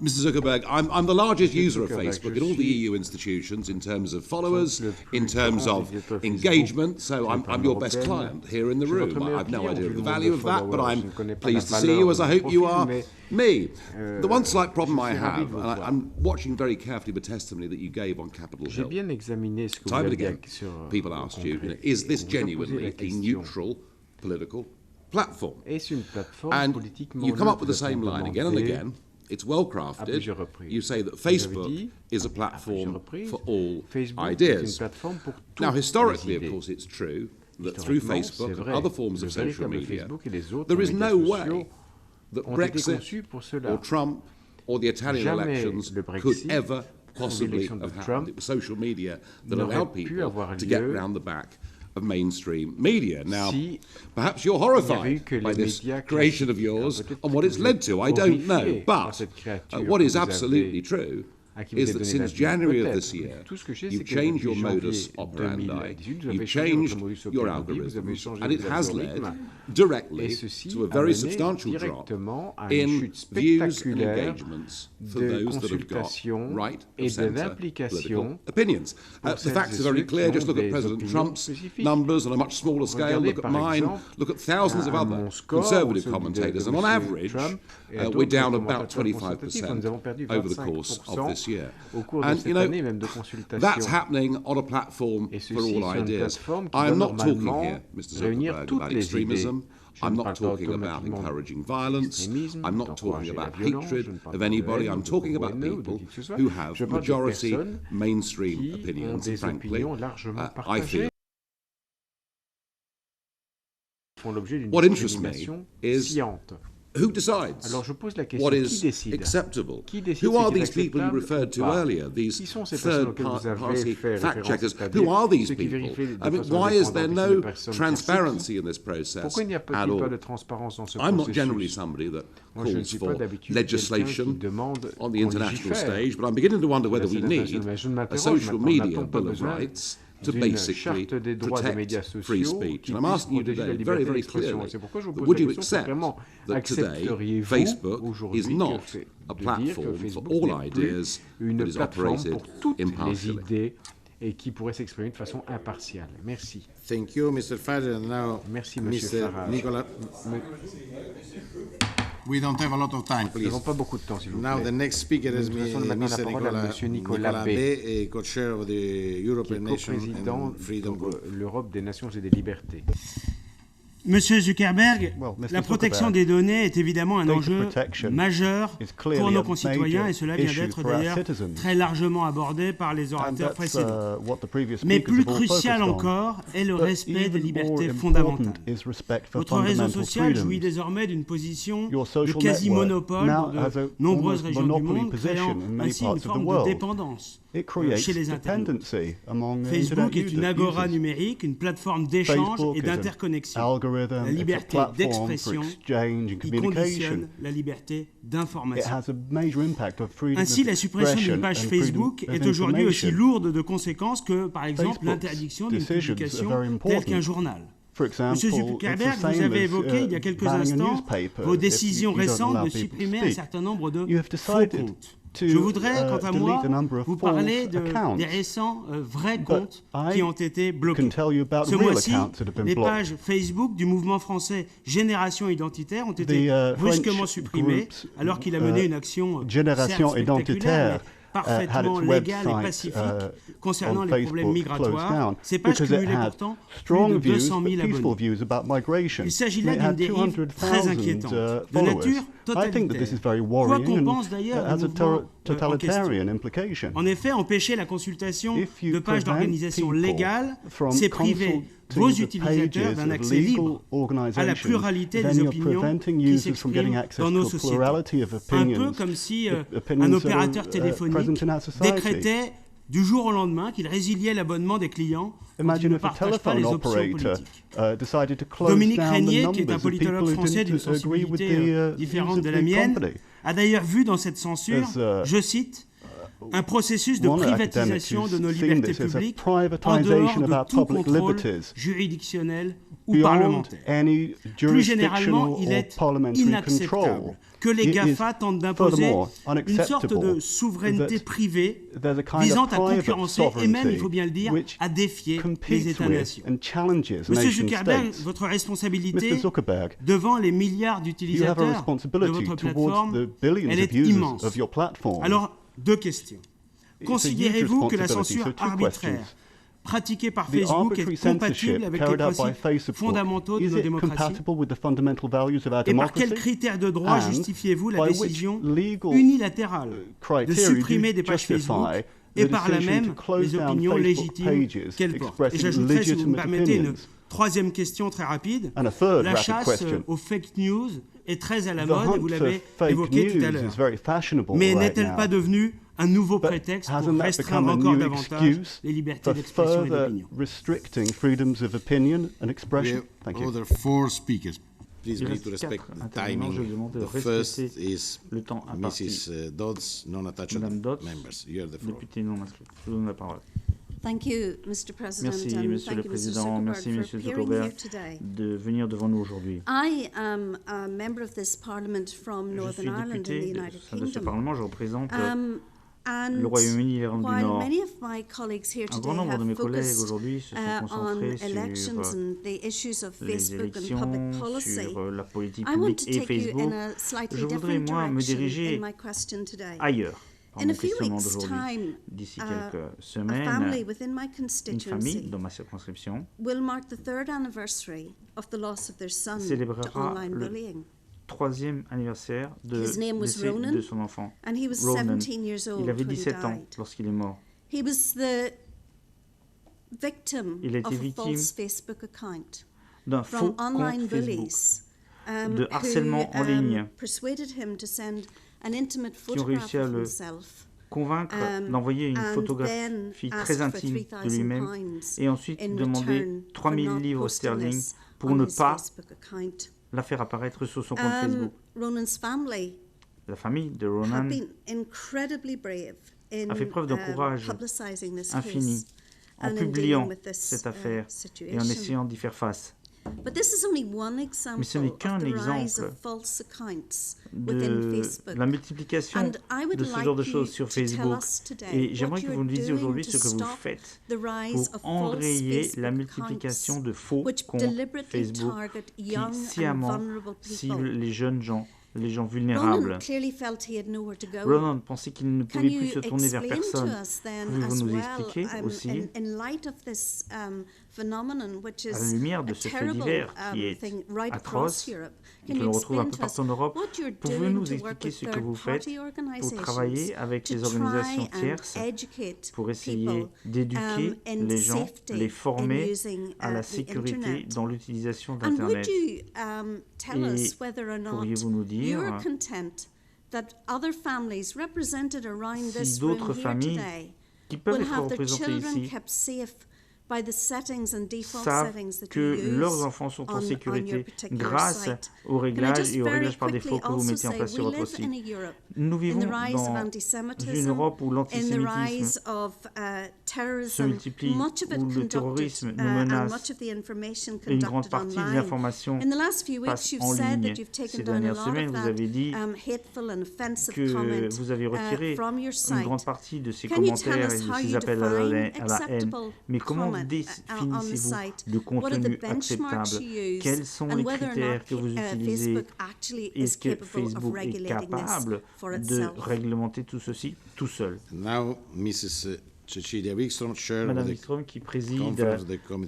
Mr. Zuckerberg, I'm the largest user of Facebook in all the EU institutions in terms of followers, in terms of engagement, so I'm your best client here in the room. I have no idea of the value of that, but I'm pleased to see you, as I hope you are me. The one slight problem I have, and I'm watching very carefully the testimony that you gave on Capitol Hill. Time and again, people asked you, is this genuinely a neutral political platform? And you come up with the same line again and again. It's well crafted. You say that Facebook is a platform for all ideas. Now, historically, of course, it's true that through Facebook and other forms of social media, there is no way that Brexit or Trump or the Italian elections could ever possibly have happened. It was social media that allowed people to get around the back of mainstream media. Now, perhaps you're horrified by this creation of yours and what it's led to. I don't know. But what is absolutely true is that since January of this year, you've changed your modus operandi, you've changed your algorithms, and it has led directly to a very substantial drop in views and engagements for those that have got right of centre political opinions. The facts are very clear. Just look at President Trump's numbers on a much smaller scale. Look at mine. Look at thousands of other conservative commentators. And on average, we're down about 25% over the course of this year. And, you know, that's happening on a platform for all ideas. I am not talking here, Mr. Zuckerberg, about extremism. I'm not talking about encouraging violence. I'm not talking about hatred of anybody. I'm talking about people who have majority mainstream opinions. And frankly, I feel what interests me is who decides what is acceptable? Who are these people you referred to earlier, these third-party fact-checkers? Who are these people? I mean, why is there no transparency in this process at all? I'm not generally somebody that calls for legislation on the international stage, but I'm beginning to wonder whether we need a social media bill of rights to basically protect free speech. And I'm asking you today very, very clearly, would you accept that today Facebook is not a platform for all ideas, but is operated impartially? Et qui pourrait s'exprimer de façon impartiale. Merci. Thank you, Mr. Farage. Now, merci, Monsieur Farage. We don't have a lot of time, please. Nous n'avons pas beaucoup de temps, s'il vous plaît. Now the next speaker is Mr. Nicolas Bay, co-chair of the European Nations and Freedom Group. L'Europe des Nations et des Libertés. Monsieur Zuckerberg, la protection des données est évidemment un enjeu majeur pour nos concitoyens et cela vient d'être d'ailleurs très largement abordé par les orateurs précédents. Mais plus crucial encore est le respect des libertés fondamentales. Votre réseau social jouit désormais d'une position de quasi-monopole dans de nombreuses régions du monde, créant ainsi une forme de dépendance chez les internautes. Facebook est une agora numérique, une plateforme d'échange et d'interconnexion. La liberté d'expression qui conditionne la liberté d'information. Ainsi, la suppression d'une page Facebook est aujourd'hui aussi lourde de conséquences que, par exemple, l'interdiction d'une publication telle qu'un journal. Monsieur Zuckerberg, vous avez évoqué il y a quelques instants vos décisions récentes de supprimer un certain nombre de faux comptes. Je voudrais, quant à moi, vous parler des récents vrais comptes qui ont été bloqués. Ce mois-ci, les pages Facebook du mouvement français Génération Identitaire ont été brusquement supprimées alors qu'il a mené une action certes spectaculaire, parfaitement légale et pacifique concernant les problèmes migratoires. Ces pages cumulaient pourtant plus de 200 000 abonnés. Il s'agit là d'une dérive très inquiétante, de nature totalitaire, quoi qu'on pense d'ailleurs du mouvement en question. En effet, empêcher la consultation de pages d'organisations légales, c'est priver vos utilisateurs d'un accès libre à la pluralité des opinions qui s'expriment dans nos sociétés. Un peu comme si un opérateur téléphonique décrétait du jour au lendemain qu'il résiliait l'abonnement des clients quand ils ne partagent pas les options politiques. Dominique Régnier, qui est un politologue français d'une sensibilité différente de la mienne, a d'ailleurs vu dans cette censure, je cite, un processus de privatisation de nos libertés publiques en dehors de tout contrôle juridictionnel ou parlementaire. Plus généralement, il est inacceptable que les GAFA tentent d'imposer une sorte de souveraineté privée visant à concurrencer et même, il faut bien le dire, à défier les États-nations. Monsieur Zuckerberg, votre responsabilité devant les milliards d'utilisateurs de votre plateforme, elle est immense. Alors, deux questions. Considérez-vous que la censure arbitraire pratiquée par Facebook est compatible avec les principes fondamentaux de nos démocraties? Et par quels critères de droit justifiez-vous la décision unilatérale de supprimer des pages Facebook et par là même les opinions légitimes qu'elles portent? Et j'ajouterais, si vous me permettez, une troisième question très rapide. La chasse aux fake news est très à la mode, et vous l'avez évoqué tout à l'heure. Mais n'est-elle pas devenue un nouveau prétexte pour restreindre encore davantage les libertés d'expression et d'opinion? Please, we need to respect the timing. The first is Mrs. Dodds, non-attached members. You have the floor. Thank you, Mr. President. Merci, Monsieur le Président. Merci, Monsieur Zuckerberg, de venir devant nous aujourd'hui. I am a member of this Parliament from Northern Ireland in the United Kingdom. De ce Parlement, je représente le Royaume-Uni et l'Irlande du Nord. Un grand nombre de mes collègues aujourd'hui se sont concentrés sur les élections, sur la politique publique et Facebook. Je voudrais, moi, me diriger ailleurs. En questionnement d'aujourd'hui, d'ici quelques semaines, une famille dans ma circonscription célébrera le 3e anniversaire de décès de son enfant. Ronan, il avait 17 ans lorsqu'il est mort. Il a été victime d'un faux compte Facebook, de harcèlement en ligne, qui ont réussi à le convaincre d'envoyer une photographie très intime de lui-même et ensuite demander 3000 livres sterling pour ne pas la faire apparaître sur son compte Facebook. La famille de Ronan a fait preuve d'un courage infini en publiant cette affaire et en essayant d'y faire face. Mais ce n'est qu'un exemple de la multiplication de ce genre de choses sur Facebook. Et j'aimerais que vous nous disiez aujourd'hui ce que vous faites pour enrayer la multiplication de faux comptes Facebook qui sciemment ciblent les jeunes gens, les gens vulnérables. Ronan pensait qu'il ne pouvait plus se tourner vers personne. Pouvez-vous nous expliquer aussi, à la lumière de ce fait divers qui est atroce et que l'on retrouve un peu partout en Europe, pouvez-vous nous expliquer ce que vous faites pour travailler avec les organisations tierces pour essayer d'éduquer les gens, les former à la sécurité dans l'utilisation d'Internet? Et pourriez-vous nous dire si d'autres familles qui peuvent être représentées ici savent que leurs enfants sont en sécurité grâce aux réglages et aux réglages par défaut que vous mettez en place sur votre site. Nous vivons dans une Europe où l'antisémitisme se multiplie, où le terrorisme nous menace et une grande partie de l'information passe en ligne. Ces dernières semaines, vous avez dit que vous avez retiré une grande partie de ces commentaires et de ces appels à la haine. Mais comment définissez-vous le contenu acceptable? Quels sont les critères que vous utilisez? Est-ce que Facebook est capable de réglementer tout ceci tout seul? Madame Wikström, qui préside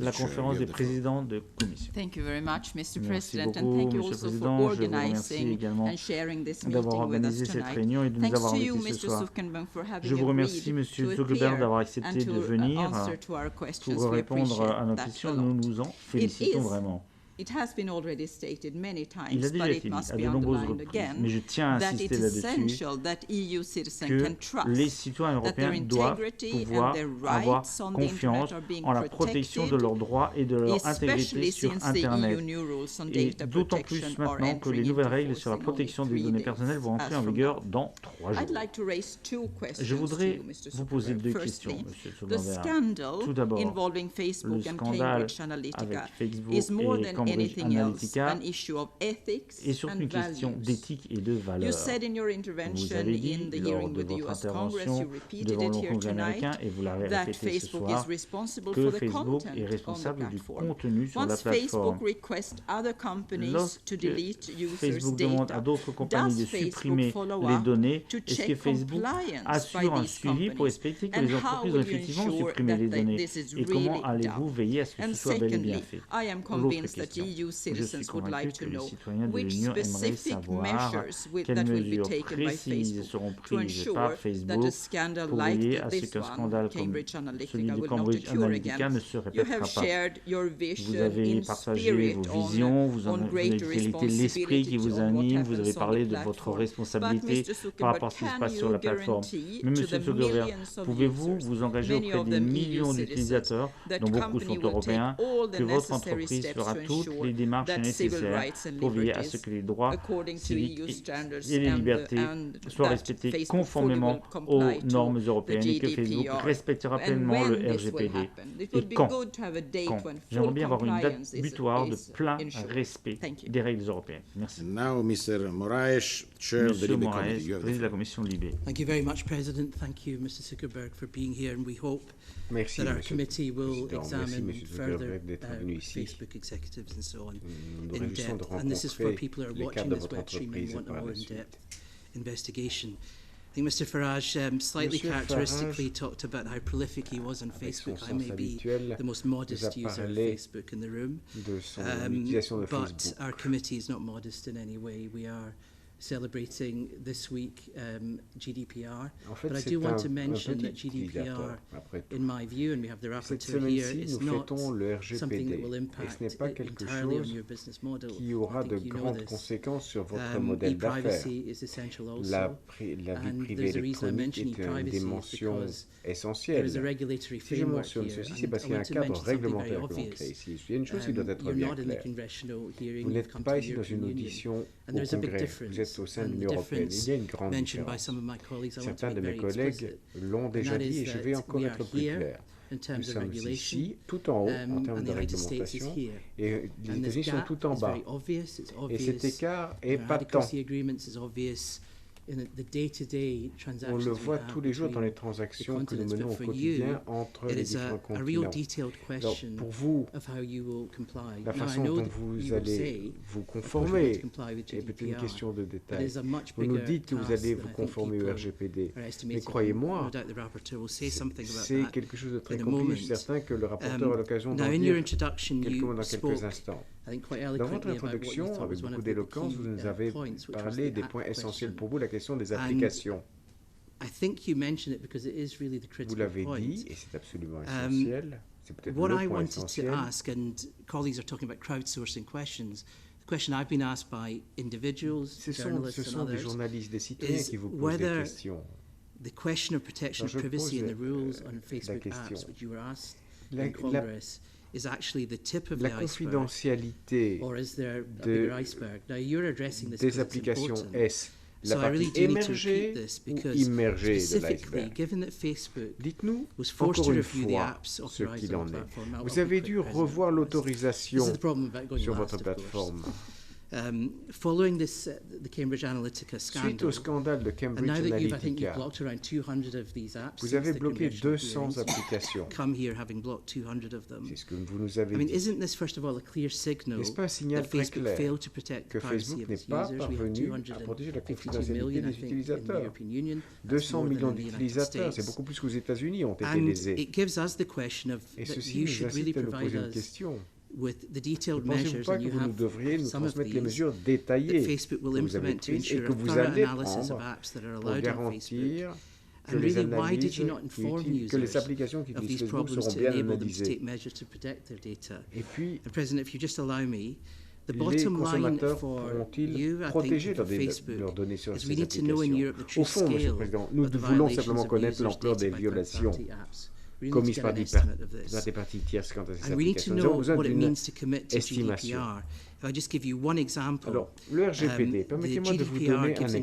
la conférence des présidents de commission. Merci beaucoup, Monsieur le Président. Je vous remercie également d'avoir organisé cette réunion et de nous avoir invités ce soir. Je vous remercie, Monsieur Zuckerberg, d'avoir accepté de venir pour répondre à nos questions. Nous nous en félicitons vraiment. Il a déjà été dit à de nombreuses reprises, mais je tiens à insister là-dessus que les citoyens européens doivent pouvoir avoir confiance en la protection de leurs droits et de leur intégrité sur Internet. Et d'autant plus maintenant que les nouvelles règles sur la protection des données personnelles vont entrer en vigueur dans 3 jours. Je voudrais vous poser 2 questions, Monsieur Zuckerberg. Tout d'abord, le scandale avec Facebook et Cambridge Analytica est surtout une question d'éthique et de valeur. Vous avez dit lors de votre intervention devant le Congrès américain, et vous l'avez répété ce soir, que Facebook est responsable du contenu sur la plateforme. Lorsque Facebook demande à d'autres compagnies de supprimer les données, est-ce que Facebook assure un suivi pour expliquer que les entreprises ont effectivement supprimé les données? Et comment allez-vous veiller à ce que ce soit bel et bien fait? L'autre question. Je suis convaincu que les citoyens de l'Union aimeraient savoir quelles mesures précises seront prises par Facebook pour veiller à ce qu'un scandale comme celui de Cambridge Analytica ne se répétera pas. Vous avez partagé vos visions, vous avez quel était l'esprit qui vous anime, vous avez parlé de votre responsabilité par rapport à ce qui se passe sur la plateforme. Mais Monsieur Zuckerberg, pouvez-vous vous engager auprès des millions d'utilisateurs, dont beaucoup sont européens, que votre entreprise fera toutes les démarches nécessaires pour veiller à ce que les droits civiques et les libertés soient respectés conformément aux normes européennes et que Facebook respectera pleinement le RGPD. Et quand j'aimerais bien avoir une date butoir de plein respect des règles européennes. Merci. Mr. Moraes, Chair of the Libe Committee. Président de la Commission Libe. Thank you very much, President. Thank you, Mr. Zuckerberg, for being here, and we hope that our committee will examine further Facebook executives and so on in depth. And this is for people who are watching this web stream and want a more in-depth investigation. I think Mr. Farage slightly characteristically talked about how prolific he was on Facebook. I may be the most modest user of Facebook in the room, but our committee is not modest in any way. We are celebrating this week GDPR, but I do want to mention that GDPR, in my view, and we have the rapporteur here, is not something that will impact entirely on your business model. Qui aura de grandes conséquences sur votre modèle d'affaires. La vie privée électronique est une dimension essentielle. Si je mentionne ceci, c'est parce qu'il y a un cadre réglementaire que l'on crée ici. Il y a une chose qui doit être bien claire. Vous n'êtes pas ici dans une audition au Congrès, vous êtes au sein de l'Union européenne. Il y a une grande différence. Certains de mes collègues l'ont déjà dit et je vais encore être plus clair. Nous sommes ici, tout en haut, en termes de réglementation, et les États-Unis sont tout en bas. Et cet écart est patent. On le voit tous les jours dans les transactions que nous menons au quotidien entre les différents continents. Alors, pour vous, la façon dont vous allez vous conformer est peut-être une question de détail. Vous nous dites que vous allez vous conformer au RGPD, mais croyez-moi, c'est quelque chose de très compliqué. Je suis certain que le rapporteur a l'occasion d'en dire quelques mots dans quelques instants. Dans votre introduction, avec beaucoup d'éloquence, vous nous avez parlé des points essentiels pour vous, la question des applications. Vous l'avez dit, et c'est absolument essentiel. C'est peut-être le point essentiel. Ce sont des journalistes, des citoyens qui vous posent des questions. The question of protection of privacy and the rules on Facebook apps, which you were asked in Congress, is actually the tip of the iceberg, or is there a bigger iceberg? Now you're addressing this des applications S, la partie émergée ou immergée de l'iceberg. Dites-nous encore une fois ce qu'il en est. Vous avez dû revoir l'autorisation sur votre plateforme. Following this, the Cambridge Analytica scandal, suite au scandale de Cambridge Analytica, vous avez bloqué 200 applications. C'est ce que vous nous avez dit. N'est-ce pas un signal très clair que Facebook n'est pas parvenu à protéger la confidentialité des utilisateurs? 200 millions d'utilisateurs, c'est beaucoup plus qu'aux États-Unis ont été lésés. Et ceci nous incite à nous poser une question. Pensez-vous pas que vous devriez nous transmettre les mesures détaillées que vous avez prises et que vous allez prendre pour garantir que les analyses que les applications qui utilisent Facebook seront bien analysées? Et puis, les consommateurs pourront-ils protéger leurs données sur ces applications? Au fond, Monsieur le Président, nous voulons simplement connaître l'ampleur des violations commises par des parties tierces quant à ces applications. Nous avons besoin d'une estimation. Alors, le RGPD, permettez-moi de vous donner un exemple.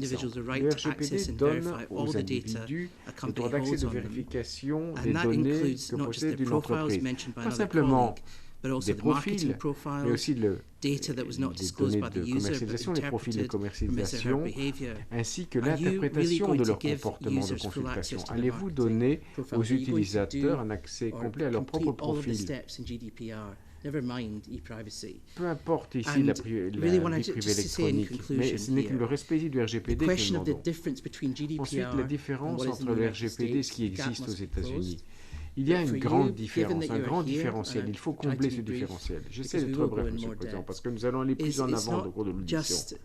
Le RGPD donne aux individus le droit d'accès de vérification des données que possède une entreprise. Pas simplement des profils, mais aussi des données de commercialisation, les profils de commercialisation, ainsi que l'interprétation de leur comportement de consultation. Allez-vous donner aux utilisateurs un accès complet à leur propre profil? Peu importe ici la vie privée électronique, mais ce n'est que le respect du RGPD que nous demandons. Ensuite, la différence entre le RGPD et ce qui existe aux États-Unis. Il y a une grande différence, un grand différentiel. Il faut combler ce différentiel. J'essaie d'être bref, Monsieur le Président, parce que nous allons aller plus en avant au cours de l'audition.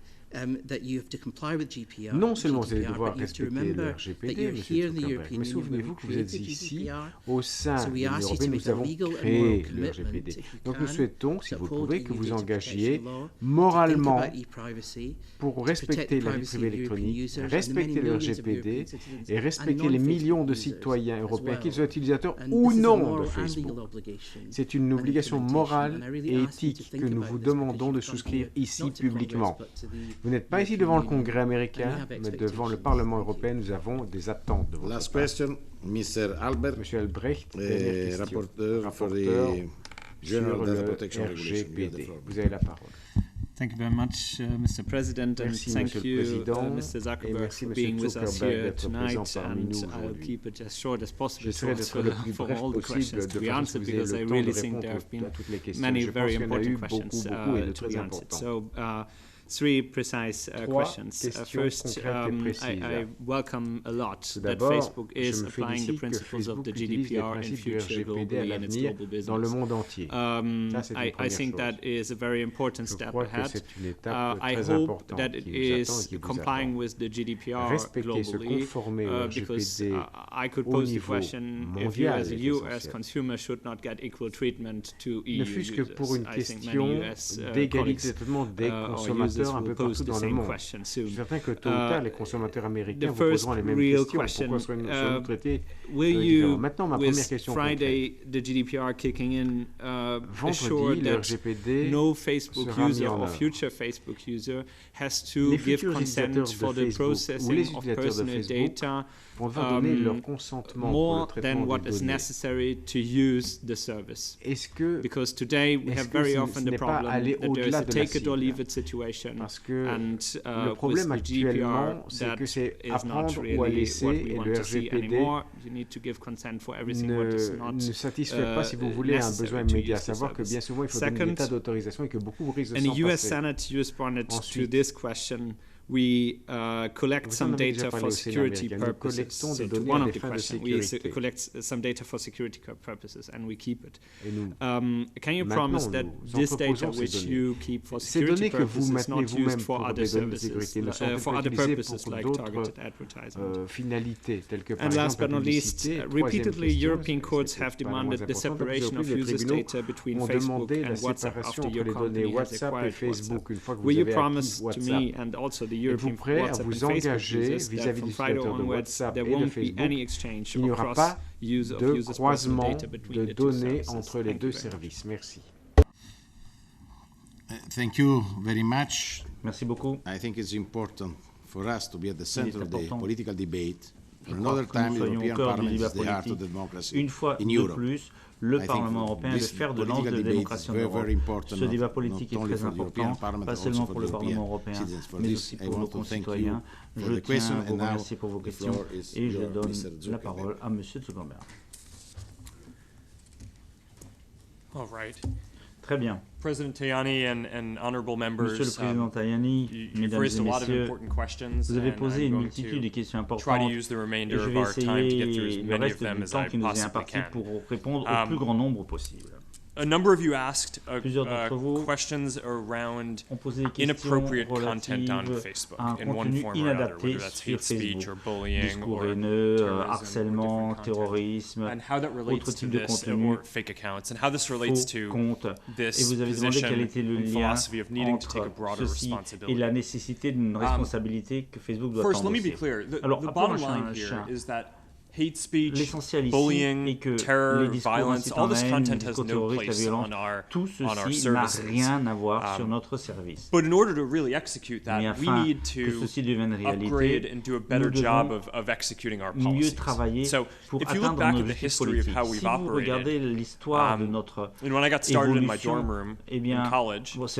Non seulement vous allez devoir respecter le RGPD, Monsieur Zuckerberg, mais souvenez-vous que vous êtes ici au sein de l'Union européenne, nous avons créé le RGPD. Donc nous souhaitons, si vous le pouvez, que vous engagiez moralement pour respecter la vie privée électronique, respecter le RGPD et respecter les millions de citoyens européens, qu'ils soient utilisateurs ou non de Facebook. C'est une obligation morale et éthique que nous vous demandons de souscrire ici publiquement. Vous n'êtes pas ici devant le Congrès américain, mais devant le Parlement européen. Nous avons des attentes de votre Last question, Mr. Albert, Monsieur Albrecht, rapporteur sur le RGPD. Vous avez la parole. Thank you very much, Mr. President, and thank you, Mr. Zuckerberg, for being with us here tonight. And I'll keep it as short as possible for all the questions to be answered, because I really think there have been many very important questions to be answered. So, three precise questions. First, I welcome a lot that Facebook is applying the principles of the GDPR in future globally in its global business. I think that is a very important step ahead. I hope that it is complying with the GDPR globally, because I could pose the question if you as a US consumer should not get equal treatment to EU users. I think many US colleagues or users un peu partout dans le monde. Je suis certain que tôt ou tard, les consommateurs américains vous poseront les mêmes questions. Pourquoi sommes-nous traités différemment? Maintenant, ma première question Friday, the GDPR kicking in, vendredi, le RGPD no Facebook user or future Facebook user has to give consent for the processing of personal data more than what is necessary to use the service. Because today we have very often the problem that there is a take it or leave it situation, and with the GDPR that is not really what we want to see anymore. You need to give consent for everything what is not ne satisfait pas, si vous voulez, un besoin immédiat. Savoir que bien souvent il faut donner un état d'autorisation et que beaucoup risquent de s'en passer. And the US Senate responded to this question. We collect some data for security purposes. So to one of the questions, we collect some data for security purposes, and we keep it. Can you promise that this data which you keep for security purposes is not used for other services, for other purposes like targeted advertising? And last but not least, repeatedly European courts have demanded the separation of users' data between Facebook and WhatsApp after your company has acquired WhatsApp. Will you promise to me and also the European WhatsApp and Facebook users that from Friday onwards there won't be any exchange or cross-use of users' personal data between the two services? Merci. Thank you very much. Merci beaucoup. I think it's important for us to be at the center of the political debate. For another time, the European Parliament is the heart of the democracy in Europe. Le Parlement européen de faire de lance de la démocratie en Europe. Ce débat politique est très important, pas seulement pour le Parlement européen, mais aussi pour nos concitoyens. Je tiens à vous remercier pour vos questions et je donne la parole à M. Zuckerberg. All right. Très bien. President Tajani and honorable members, Monsieur le Président Tajani, mesdames et messieurs, vous avez posé une multitude de questions importantes et je vais essayer le reste du temps qui nous est imparti pour répondre au plus grand nombre possible. A number of you asked questions around inappropriate content on Facebook in one form or another, whether that's hate speech or bullying or harcèlement, terrorisme, and how that relates to this, or fake accounts, and how this relates to this position and philosophy of needing to take a broader responsibility. Et la nécessité d'une responsabilité que Facebook doit First, let me be clear. The bottom line here is that hate speech, bullying, terror, violence, all this content has no place on our services. Rien à voir sur notre service. But in order to really execute that, we need to upgrade and do a better job of executing our policies. So if you look back at the history of how we've operated, when I got started in my dorm room in college, because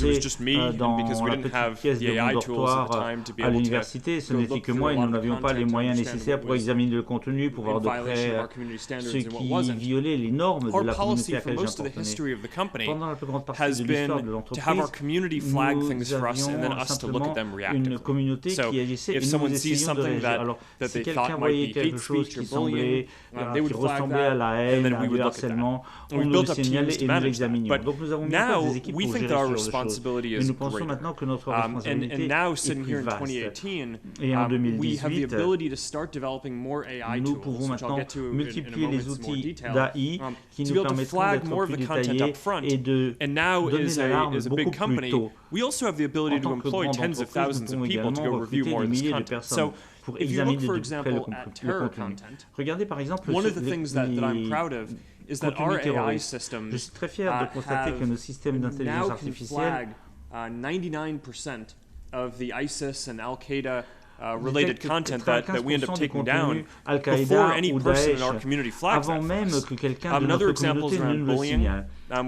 it was just me and because we didn't have the AI tools at the time to be able to ce n'était que moi et nous n'avions pas les moyens nécessaires pour examiner examiner le contenu pour voir de près ce qui violait les normes de la communauté à laquelle j'appartenais. Pendant la plus grande partie de l'histoire de l'entreprise, nous avions simplement une communauté qui agissait et nous essayions de réagir. Alors, si quelqu'un voyait quelque chose qui ressemblait à la haine, à du harcèlement, on nous le signalait et nous l'examinions. Donc nous avons mis en place des équipes pour gérer ce genre de choses. Mais nous pensons maintenant que notre responsabilité est plus vaste. Et en 2018, nous pouvons maintenant multiplier les outils d'AI qui nous permettront d'être plus détaillés et de donner l'alarme beaucoup plus tôt. En tant que grande entreprise, nous pouvons également recruter des milliers de personnes pour examiner de près le contenu. Regardez par exemple les contenus terroristes. Je suis très fier de constater que nos systèmes d'intelligence artificielle related content that we end up taking down before any person in our community flags that for us. Another example is around bullying.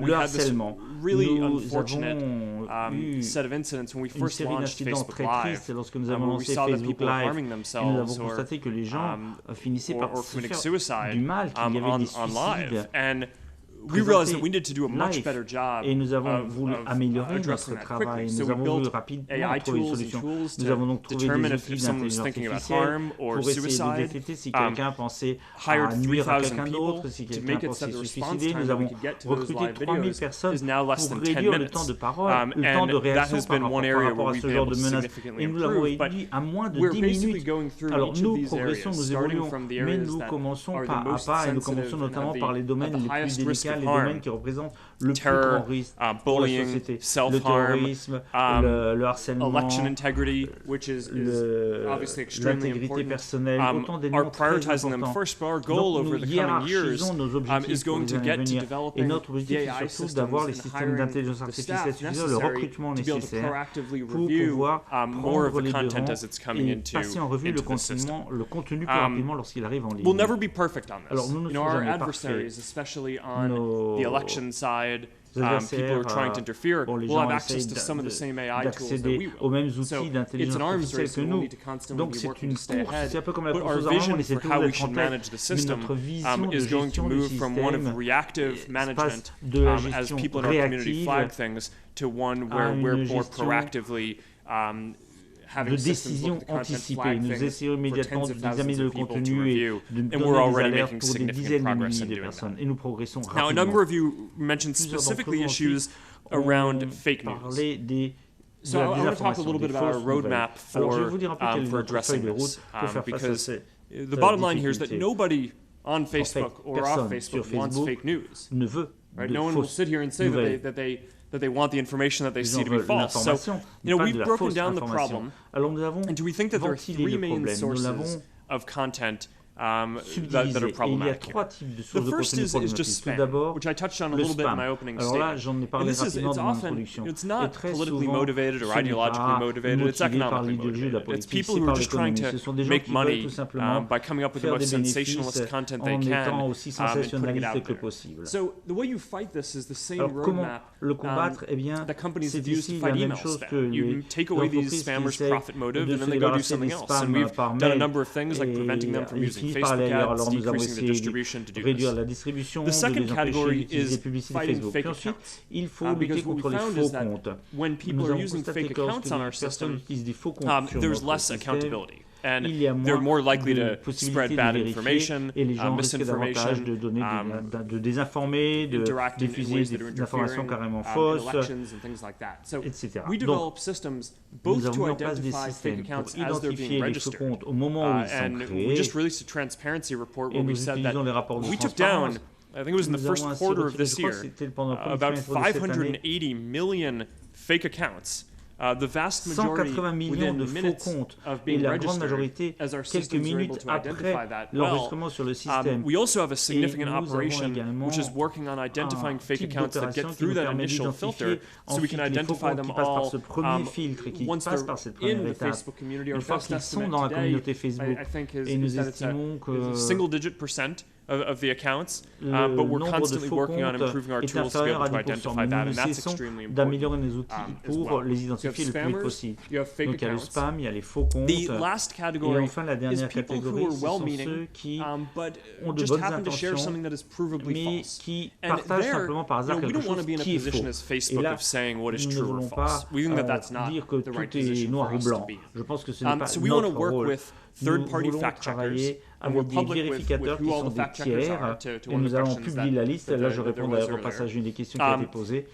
We had this really unfortunate set of incidents when we first launched Facebook Live, where we saw that people were harming themselves or committing suicide on live. And we realized that we needed to do a much better job et nous avons voulu améliorer notre travail. Nous avons voulu rapidement trouver une solution. Nous avons donc trouvé des outils d'intelligence artificielle pour essayer de détecter si quelqu'un pensait à nuire à quelqu'un d'autre, si quelqu'un pensait se suicider. Nous avons recruté 3000 personnes pour réduire le temps de parole, le temps de réaction par rapport à ce genre de menaces. Et nous l'avons réduit à moins de 10 minutes. Alors nous progressons, nous évoluons, mais nous commençons pas à pas et nous commençons notamment par les domaines les plus délicats, les domaines qui représentent le plus grand risque pour la société, le terrorisme, le harcèlement, l'intégrité personnelle, autant d'éléments très importants. Donc nous hiérarchisons nos objectifs pour les années à venir et notre objectif est surtout d'avoir les systèmes d'intelligence artificielle suffisants, le recrutement nécessaire pour pouvoir prendre les devants et passer en revue le contenu plus rapidement lorsqu'il arrive en ligne. Alors nous ne serons jamais parfaits. The election side, people who are trying to interfere will have access to some of the same AI tools that we will. So it's an arms race and we'll need to constantly be working to stay ahead. But our vision for how we should manage the system is going to move from one of reactive management as people in our community flag things to one where we're more proactively de décisions anticipées. Nous essayons immédiatement d'examiner le contenu et de donner des alertes pour des dizaines de milliers de personnes. Et nous progressons rapidement. Now, a number of you mentioned specifically issues around fake news. So I want to talk a little bit about our roadmap for addressing this, because the bottom line here is that nobody on Facebook or off Facebook wants fake news. Right? No one will sit here and say that they want the information that they see to be false. So, we've broken down the problem. And do we think that there are three main sources of content that are problematic here? The first is just spam, which I touched on a little bit in my opening statement. And it's not politically motivated or ideologically motivated, it's economically motivated. It's people who are just trying to make money by coming up with the most sensationalist content they can and putting it out there. So the way you fight this is the same roadmap that companies have used to fight email spam. You take away these spammers' profit motive and then they go do something else. And we've done a number of things like preventing them from using Facebook ads, decreasing the distribution to do this. The second category is fighting fake accounts. Because what we found is that when people are using fake accounts on our system, there's less accountability. And they're more likely to spread bad information, misinformation, de désinformer, de diffuser des informations carrément fausses, etc. We develop systems both to identify fake accounts as they're being registered. And we just released a transparency report where we said that we took down, I think it was in the first quarter of this year, about 580 million fake accounts. The vast majority within minutes of being registered as our systems are able to identify that well. We also have a significant operation which is working on identifying fake accounts that get through that initial filter so we can identify them all once they're in the Facebook community. Our best estimate today, I think, is that it's a single-digit % of the accounts, but we're constantly working on improving our tools to be able to identify that, and that's extremely important. Pour les identifier le plus vite possible. Donc il y a le spam, il y a les faux comptes. Et enfin la dernière catégorie, ce sont ceux qui ont de bonnes intentions, mais qui partagent simplement par hasard quelque chose qui est faux. Et là, nous ne voulons pas dire que tout est noir ou blanc. Je pense que ce n'est pas notre rôle. Nous voulons travailler avec des vérificateurs qui sont des tiers, et nous allons publier la liste. Là, je réponds d'ailleurs au passage une des questions qui a été posée.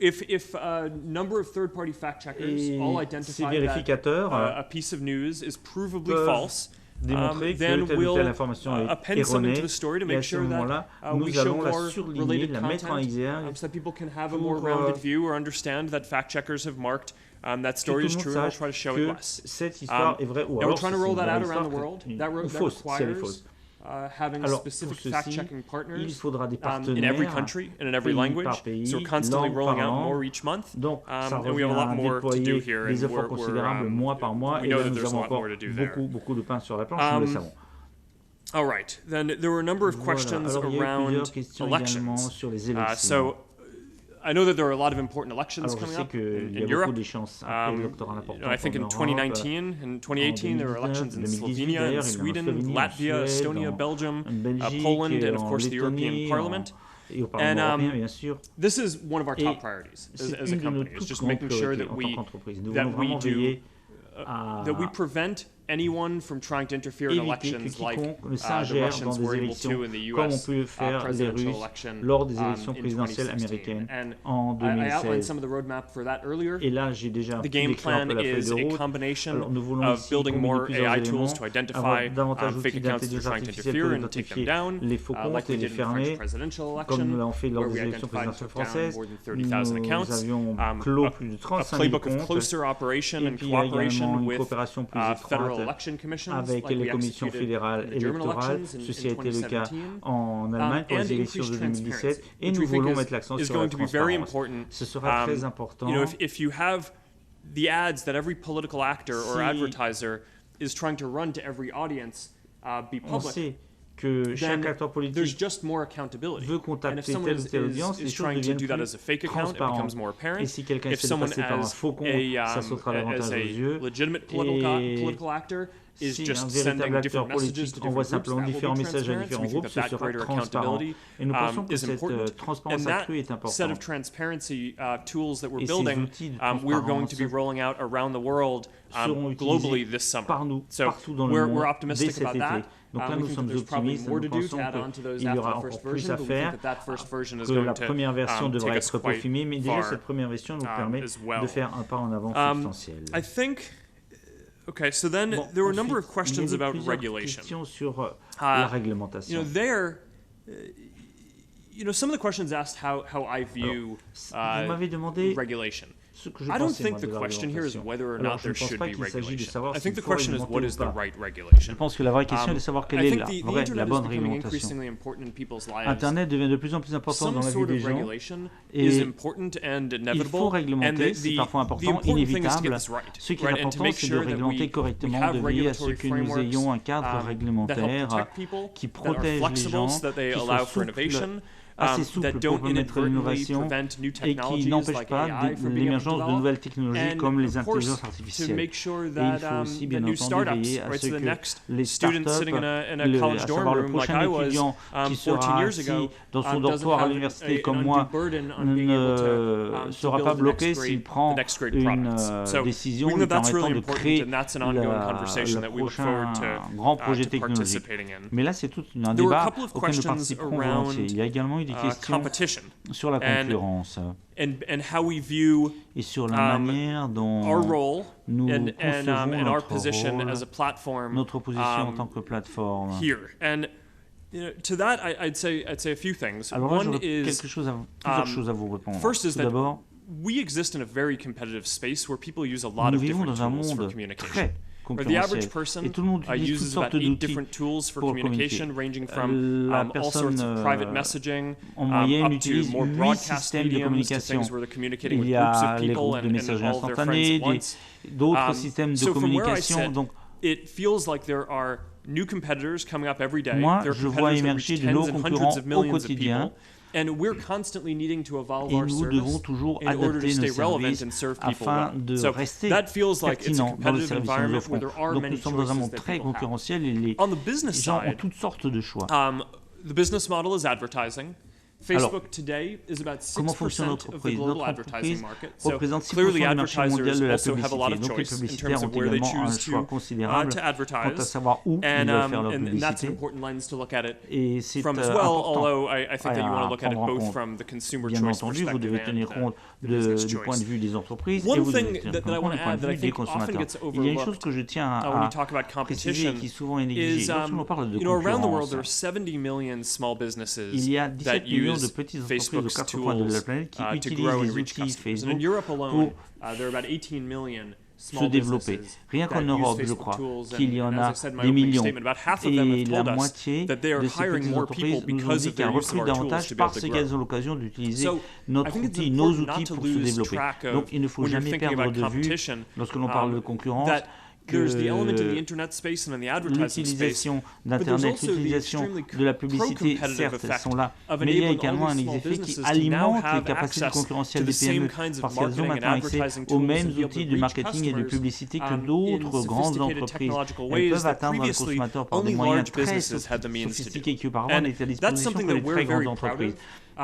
If a number of third-party fact-checkers all identify that a piece of news is provably false, démontrer que telle ou telle information est erronée, et à ce moment-là, nous allons la surligner, la mettre en exergue so that people can have a more rounded view or understand that fact-checkers have marked that story is true, and we'll try to show it less. Cette histoire est vraie, ou alors we're trying to roll that out around the world. That requires having specific fact-checking partners il faudra des partenaires in every country and in every language. So we're constantly rolling out more each month. Donc, ça and we have a lot more to do here. Des efforts considérables mois par mois, et là, nous avons encore beaucoup de pain sur la planche, nous le savons. All right. Then there were a number of questions around elections. So I know that there are a lot of important elections coming up in Europe. I think in 2019 and 2018 there were elections in Slovenia, and Sweden, Latvia, Estonia, Belgium, Poland, and of course the European Parliament. And this is one of our top priorities as a company. It's just making sure that we prevent anyone from trying to interfere in elections like the Russians were able to in the US presidential election in 2016. And I outlined some of the roadmap for that earlier. The game plan is a combination of building more AI tools to identify fake accounts that are trying to interfere and take them down, like we did in the French presidential election, where we identified and took down more than 30,000 accounts. A playbook of closer operation and cooperation with federal election commissions, avec les commissions fédérales électorales. Ceci a été le cas en Allemagne pour les élections de 2017, et nous voulons mettre l'accent sur la transparence. Ce sera très important. If you have the ads that every political actor or advertiser is trying to run to every audience be public, que chaque acteur politique veut contacter telle ou telle audience, les choses deviennent plus transparentes. Et si quelqu'un essaie de passer par un faux compte, ça sautera davantage aux yeux. Et si un véritable acteur politique envoie simplement différents messages à différents groupes, ce sera transparent. Et nous pensons que cette transparence accrue est importante. Et ces outils de transparence seront utilisés par nous, partout dans le monde, dès cet été. Donc là, nous sommes optimistes, nous pensons qu'il y aura encore plus à faire, que la première version devra être peaufinée, mais déjà cette première version nous permet de faire un pas en avant substantiel. Okay, so then there were a number of questions about regulation. Sur la réglementation. Some of the questions asked how I view regulation. I don't think the question here is whether or not there should be regulation. I think the question is what is the right regulation. Je pense que la vraie question est de savoir quelle est la bonne réglementation. Internet devient de plus en plus important dans la vie des gens, et il faut réglementer, c'est parfois important, inévitable. Ce qui est important, c'est de réglementer correctement, de veiller à ce que nous ayons un cadre réglementaire qui protège les gens, qui soit souple, assez souple pour permettre l'innovation et qui n'empêche pas l'émergence de nouvelles technologies comme les intelligences artificielles. Et il faut aussi bien entendu veiller à ce que les startups, à savoir le prochain étudiant qui sera assis dans son dortoir à l'université comme moi, ne sera pas bloqué s'il prend une décision lui permettant de créer le prochain grand projet technologique. Mais là, c'est tout un débat auquel nous participerons volontiers. Il y a également des questions sur la concurrence et sur la manière dont nous concevons notre position en tant que plateforme. To that, I'd say a few things. Alors, one is plusieurs choses à vous répondre. First is Tout d'abord, we exist in a very competitive space where people use a lot of different tools for communication. Where the average person uses about 8 different tools for communication, ranging from all sorts of private messaging up to more broadcast mediums to things where they're communicating with groups of people and all their friends at once. D'autres systèmes de communication. Donc, it feels like there are new competitors coming up every day. Moi, there are je vois émerger de nouveaux concurrents au quotidien. And we're constantly needing to evolve et our nous service devons toujours in order to adapter stay nos relevant services and serve people afin well. de So rester that feels like it's a pertinents dans le competitive service que nous environment offrons. where there are Donc many nous sommes dans un choices monde that très people have. concurrentiel et les On the business gens ont side, toutes sortes de choix. the business model is advertising. Facebook Alors, today is about 6% comment fonctionne notre of the entreprise? global Notre advertising entreprise market. So représente 6% clearly du marché mondial advertisers de la also have a lot publicité. of Donc les choice in publicitaires terms ont of where they également un choose choix to considérable quant à advertise. savoir où ils veulent faire leur And that's an publicité. important lens to look at it Et c'est from as well, important although I think that you want to look at it prendre en both compte. from the consumer Bien choice entendu, vous devez perspective tenir and compte the business du point de choice. vue des entreprises et One vous devez thing tenir that I compte want du to point add de that I vue des think often consommateurs. gets Il y a une chose overlooked que je tiens when you à talk about préciser et competition qui souvent est is négligée. Lorsqu'on parle de around the world concurrence, there are 70 million small businesses il y a 17 that millions de use petites entreprises aux Facebook's quatre coins de la tools planète qui to utilisent grow and les reach outils customers. And in Facebook Europe alone, pour there are about 18 million se small développer. businesses Rien qu'en that Europe, use je Facebook crois tools. qu'il y en And a as I said in my des opening millions. statement, about half of them have Et la told us moitié that they are de ces hiring petites more people entreprises nous ont because dit of their qu'elles use of recrutent our tools davantage to be able parce to qu'elles grow. ont l'occasion d'utiliser So, I notre think it's outil, nos important not outils to pour se lose développer. track of Donc il ne faut when you're jamais thinking perdre about de vue, competition, lorsque l'on parle de concurrence, that there's the element in the que internet space and in the advertising space, l'utilisation but there's d'Internet, also the l'utilisation extremely de la publicité, pro-competitive certes, elles effect sont là, of mais il y a enabling également all un these small effet qui businesses to now alimente les have capacités access concurrentielles to des the same PME, kinds of parce qu'elles ont marketing and maintenant accès advertising aux tools mêmes and be able outils to de reach marketing et de customers publicité que in d'autres grandes sophisticated entreprises. technological Elles ways peuvent that atteindre le previously consommateur par des only moyens large très businesses had the means to do. sophistiqués qui auparavant And n'étaient à that's disposition something que that les we're très very grandes proud entreprises. of.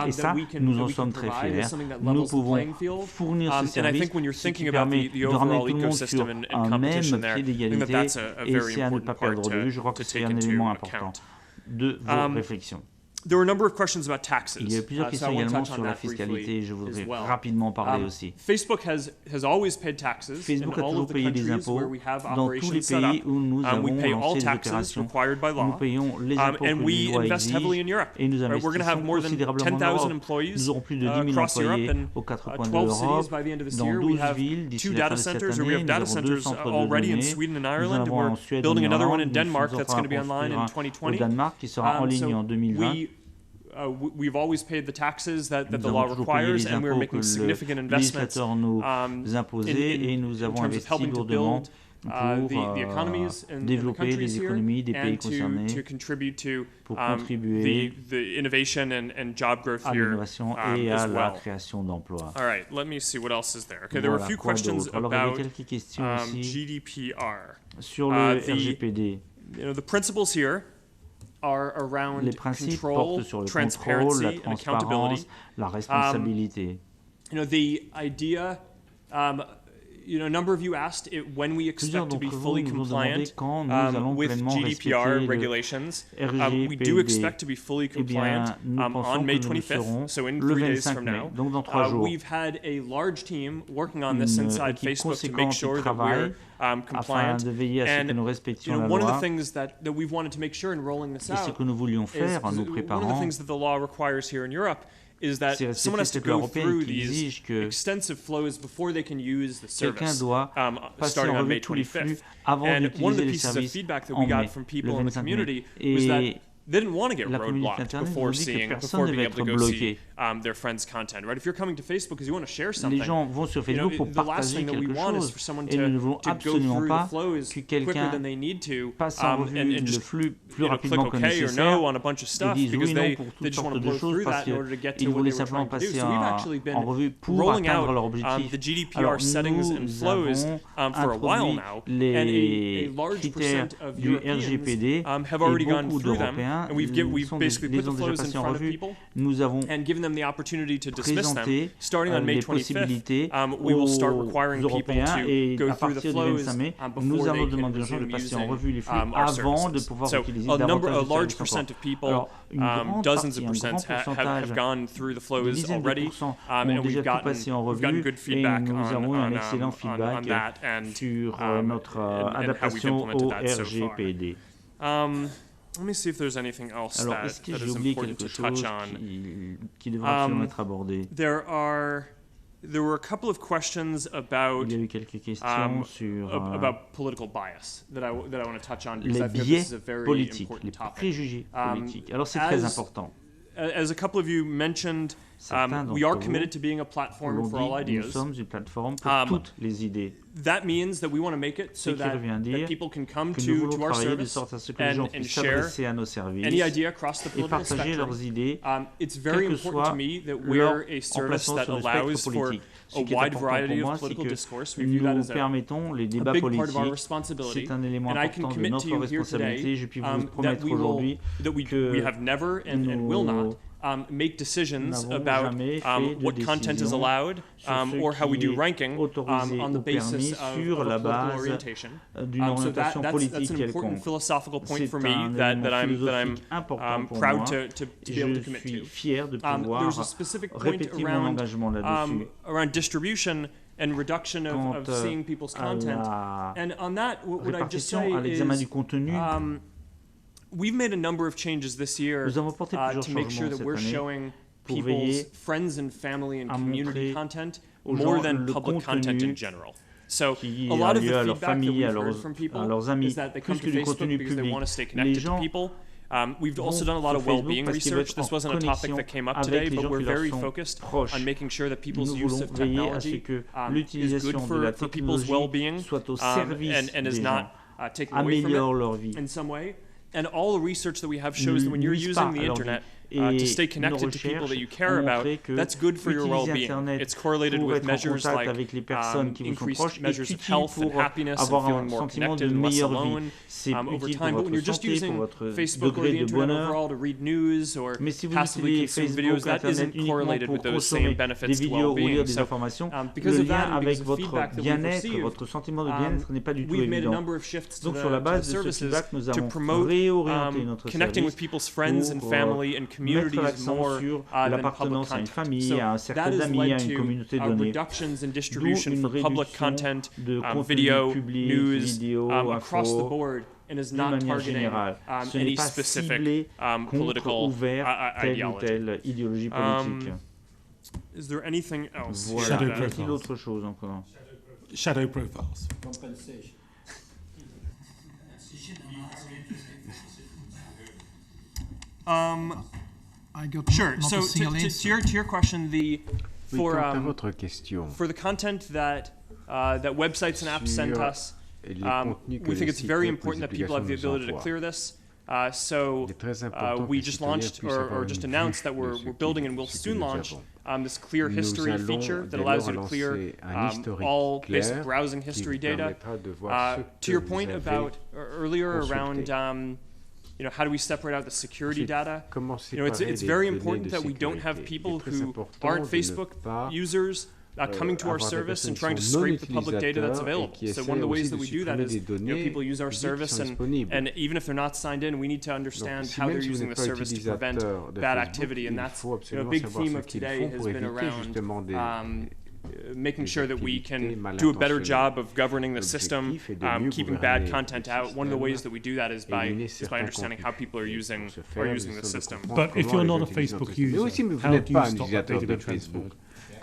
Et ça, nous en sommes très fiers. Nous pouvons fournir ce service qui permet de ramener tout le monde sur un même pied d'égalité, et c'est à ne pas perdre de vue. Je crois que c'est un élément important de vos réflexions. There were a number of questions about taxes. Il y a plusieurs questions également sur la fiscalité, je voudrais rapidement parler aussi. Facebook has always paid taxes Facebook in a all toujours of the payé des countries impôts where we have dans tous les operations set pays up. où nous avons We pay all lancé des taxes opérations. required by Nous law. payons les impôts And que we les lois invest heavily in exigent Europe. et nous We're going to have investissons more than considérablement en 10,000 Europe. employees Nous aurons plus de 10 000 across Europe employés and aux quatre coins de 12 l'Europe, cities by the end of this dans year. 12 We have villes d'ici 2 la fin data de cette centers, or we année. have Nous data avons 2 centers centres de already in données. Sweden and Nous en Ireland, and avons we're en Suède, building en another one Irlande. in Nous Denmark sommes en that's train going to be de online in construire 2020. au Danemark qui sera en ligne en 2020. We've always paid the taxes that the Nous law avons toujours payé requires, les and we're impôts making que significant le investments législateur nous imposait et nous avons in terms of investi helping to lourdement build pour the economies in the développer countries les here économies des pays and concernés, to contribute to pour contribuer the innovation and job growth à here l'innovation et à as la well. création d'emplois. All right, let me see what else is there. Okay, there were a few questions Alors, il y avait about quelques questions aussi GDPR. sur le RGPD. The principles here are around Les principes control, portent sur le contrôle, transparency, la and accountability. transparence, la responsabilité. The idea, a number of you asked when we expect to be fully compliant with GDPR regulations. We do expect to be fully compliant on May 25th, so in 3 days from now. We've had a large team working on this inside Facebook to make sure that we're compliant. And one of the things that we've wanted to make sure in rolling this out is one of the things that the law requires here in Europe is that someone has to go through these extensive flows before they can use the service, starting on May 25th. And one of the pieces of feedback that we got from people in the community was that they didn't want to get roadblocked before being able to go see their friends' content, right? If you're coming to Facebook because you want to share something, les gens vont sur Facebook pour partager quelque chose et nous ne voulons absolument pas que quelqu'un passe en revue le flux plus rapidement que nécessaire et dise oui non pour toutes sortes de choses parce qu'ils voulaient simplement passer en revue pour atteindre leur objectif. Alors nous avons introduit les critères du RGPD et beaucoup d'Européens sont les ont déjà passés en revue. Nous avons présenté les possibilités aux Européens et à partir du 25 mai, nous allons demander aux gens de passer en revue les flux avant de pouvoir utiliser davantage de services encore. Alors, une grande partie, un grand pourcentage, des dizaines de pourcents ont déjà tout passé en revue et nous avons eu un excellent feedback sur notre adaptation au RGPD. Let me see if there's anything else Alors, est-ce que j'ai oublié quelque chose qui devrait absolument être abordé? There were a couple of questions about Il y a eu quelques questions sur about political bias that I want to touch on because les I feel biais this is a very politiques, important les topic. préjugés politiques. Alors c'est très important. As a couple of you mentioned, We are committed to being a platform for all ideas. Nous sommes une plateforme pour toutes les idées. That means that we want to make it so that people can come to our service and share any idea across the political spectrum. It's very important to me that we're a service that allows for a wide variety of political discourse. We view that as a big part of our responsibility. And I can commit to you here today that we have never and will not make decisions about what content is allowed or how we do ranking on the basis of political orientation. So that's an important philosophical point for me that I'm proud to be able to commit to. There's a specific point around distribution and reduction of seeing people's content. And on that, what I just say is we've made a number of changes this year to make sure that we're showing people's friends and family and community content more than public content in general. So a lot of the feedback that we've heard from people is that they come to Facebook because they want to stay connected to people. We've also done a lot of well-being research. This wasn't a topic that came up today, but we're very focused on making sure that people's use of technology is good for people's well-being and is not taken away from it in some way. And all the research that we have shows that when you're using the internet to stay connected to people that you care about, that's good for your well-being. It's correlated with measures like increased measures of health and happiness and feeling more connected and less alone over time. But when you're just using Facebook or the internet overall to read news or passively consume videos, that isn't correlated with those same benefits to well-being. So because of that and because of feedback that we've received, we've made a number of shifts to the services to promote connecting with people's friends and family and communities more than public content. So that has led to reductions in distribution for public content, video, news, across the board, and is not targeting any specific political ideology. Is there anything else? Shadow profiles. Sure. So to your question, for the content that websites and apps send us, we think it's very important that people have the ability to clear this. So we just launched or just announced that we're building and will soon launch this clear history feature that allows you to clear all basic browsing history data. To your point about earlier around how do we separate out the security data? It's very important that we don't have people who aren't Facebook users coming to our service and trying to scrape the public data that's available. So one of the ways that we do that is people use our service and even if they're not signed in, we need to understand how they're using the service to prevent bad activity. And that's a big theme of today has been around making sure that we can do a better job of governing the system, keeping bad content out. One of the ways that we do that is by understanding how people are using the system. But if you're not a Facebook user, how do you stop that data being transferred?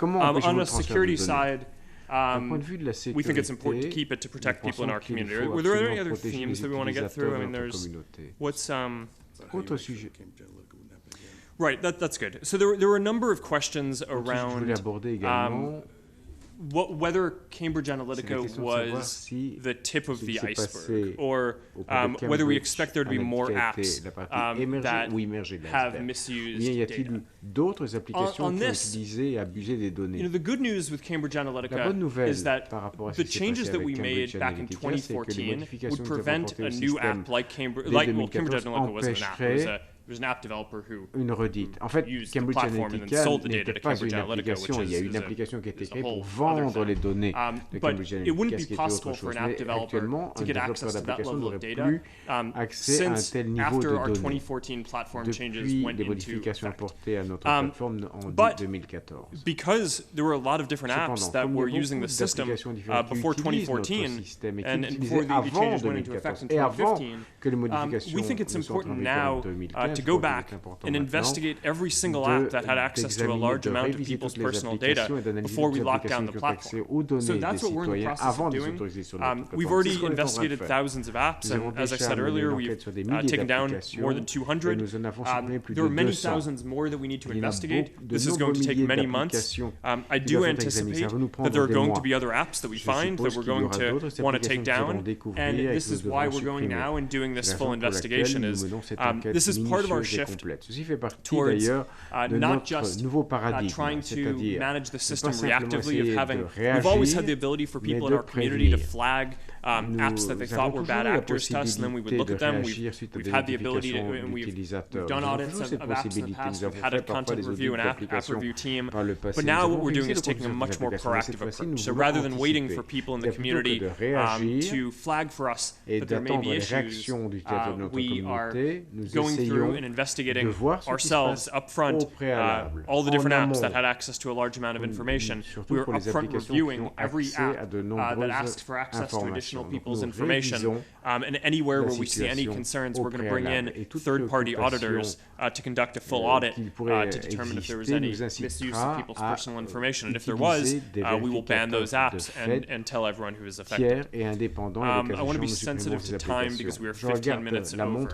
On the security side, we think it's important to keep it to protect people in our community. Were there any other themes that we want to get through? I mean, there's Right, that's good. So there were a number of questions around whether Cambridge Analytica was the tip of the iceberg, or whether we expect there to be more apps that have misused data. On this, the good news with Cambridge Analytica is that the changes that we made back in 2014 would prevent a new app like Cambridge Analytica wasn't an app. It was an app developer who used the platform and then sold the data to Cambridge Analytica, which is a whole other thing. But it wouldn't be possible for an app developer to get access to that level of data since after our 2014 platform changes went into effect. But because there were a lot of different apps that were using the system before 2014 and before the changes went into effect in 2015, we think it's important now to go back and investigate every single app that had access to a large amount of people's personal data before we locked down the platform. So that's what we're in the process of doing. We've already investigated thousands of apps, and as I said earlier, we've taken down more than 200. There are many thousands more that we need to investigate. This is going to take many months. I do anticipate that there are going to be other apps that we find that we're going to want to take down, and this is why we're going now and doing this full investigation. This is part of our shift towards not just trying to manage the system reactively of having. We've always had the ability for people in our community to flag apps that they thought were bad actors to us, and then we would look at them. We've had the ability to, and we've done audits of apps in the past. We've had a content review and app review team. But now what we're doing is taking a much more proactive approach. So rather than waiting for people in the community to flag for us that there may be issues, we are going through and investigating ourselves up front all the different apps that had access to a large amount of information. We're up front reviewing every app that asks for access to additional people's information, and anywhere where we see any concerns, we're going to bring in third-party auditors to conduct a full audit to determine if there was any misuse of people's personal information, and if there was, we will ban those apps and tell everyone who is affected. I want to be sensitive to time because we are 15 minutes over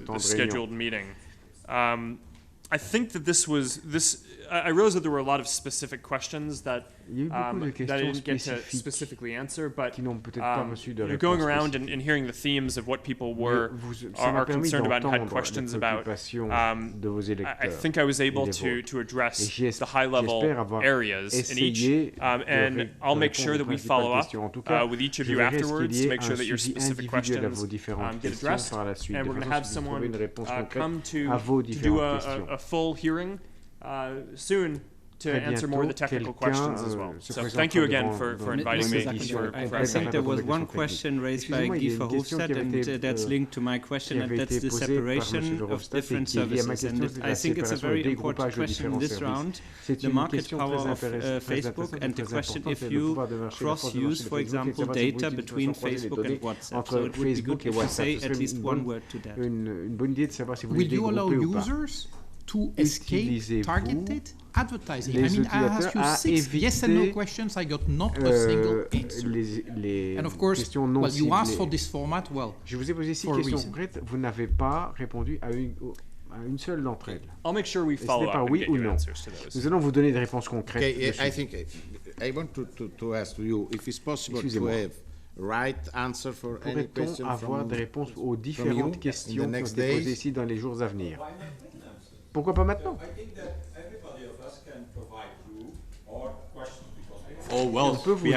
the scheduled meeting. I think that I realized that there were a lot of specific questions that I didn't get to specifically anser, but going around and hearing the themes of what people are concerned about and had questions about, I think I was able to address the high-level areas in each, and I'll make sure that we follow up with each of you afterwards to make sure that your specific questions get addressed, and we're going to have someone come to do a full hearing soon to answer more of the technical questions as well. So thank you again for inviting me. I think there was one question raised by Guy Verhofstadt, and that's linked to my question, and that's the separation of different services. And I think it's a very important question in this round, the market power of Facebook, and the question if you cross-use, for example, data between Facebook and WhatsApp. So it would be good if you say at least one word to that. Will you allow users to escape targeted advertising? I mean, I asked you 6 yes and no questions. I got not a single answer. And of course, well, you asked for this format. Well, je vous ai posé 6 questions concrètes. Vous n'avez pas répondu à une seule d'entre elles. I'll make sure we follow up and get you answers to those. Nous allons vous donner des réponses concrètes. Okay, I think I want to ask you if it's possible to have right answer for any question. Pourrait-on avoir des réponses aux différentes questions qui ont été posées ici dans les jours à venir? Pourquoi pas maintenant? Oh well, on peut vous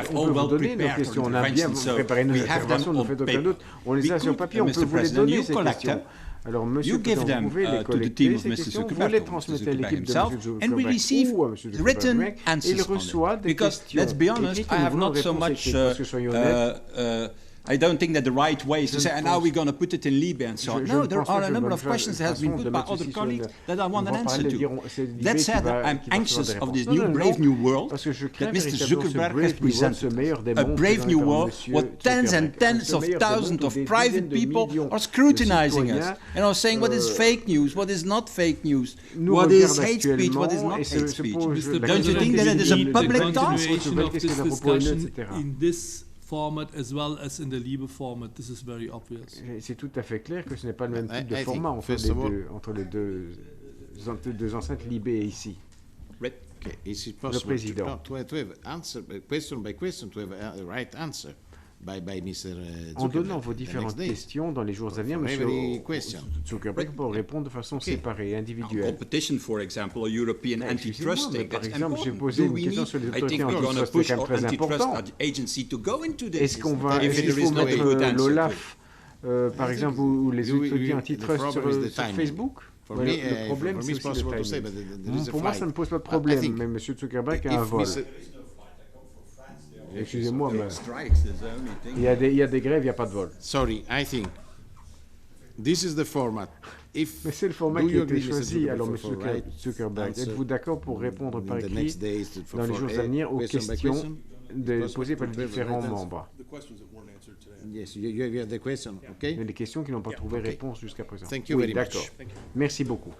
donner nos questions. On a bien préparé nos interventions, nous fait aucun doute. On les a sur papier, on peut vous les donner, ces questions. Alors, monsieur le Président, vous pouvez les collecter, ces questions, vous les transmettez à l'équipe de M. Zuckerberg ou à M. Zuckerberg, et il reçoit des questions écrites que nous voulons réponses écrites, parce que soyons honnêtes, I don't think that the right way is to say, and now we're going to put it in Libya and so on. No, there are a number of questions that have been put by other colleagues that I want an answer to. That said, I'm anxious of this new brave new world that Mr. Zuckerberg has presented. A brave new world where tens and tens of thousands of private people are scrutinizing us and are saying what is fake news, what is not fake news, what is hate speech, what is not hate speech. Don't you think that it is a public task? In this format as well as in the Liebe format, this is very obvious. C'est tout à fait clair que ce n'est pas le même type de format entre les deux enceintes Libe et ici. Okay. Is it possible to have answer question by question to have a right answer by Mr. Zuckerberg? En donnant vos différentes questions dans les jours à venir, M. Zuckerberg peut répondre de façon séparée, individuelle. Competition, for example, a European antitrust thing. Par exemple, j'ai posé une question sur les autorités antitrust, c'est quand même très important. Est-ce qu'on va mettre l'OLAF, par exemple, ou les autorités antitrust sur Facebook? Le problème, c'est aussi le timing. Pour moi, ça ne pose pas de problème, mais M. Zuckerberg a un vol. Excusez-moi, mais il y a des grèves, il n'y a pas de vol. Sorry, I think this is the format. Mais c'est le format qui a été choisi. Alors, M. Zuckerberg, êtes-vous d'accord pour répondre par écrit dans les jours à venir aux questions posées par les différents membres. Yes, you have the question, okay? Les questions qui n'ont pas trouvé réponse jusqu'à présent. Thank you very d'accord. much. Merci beaucoup.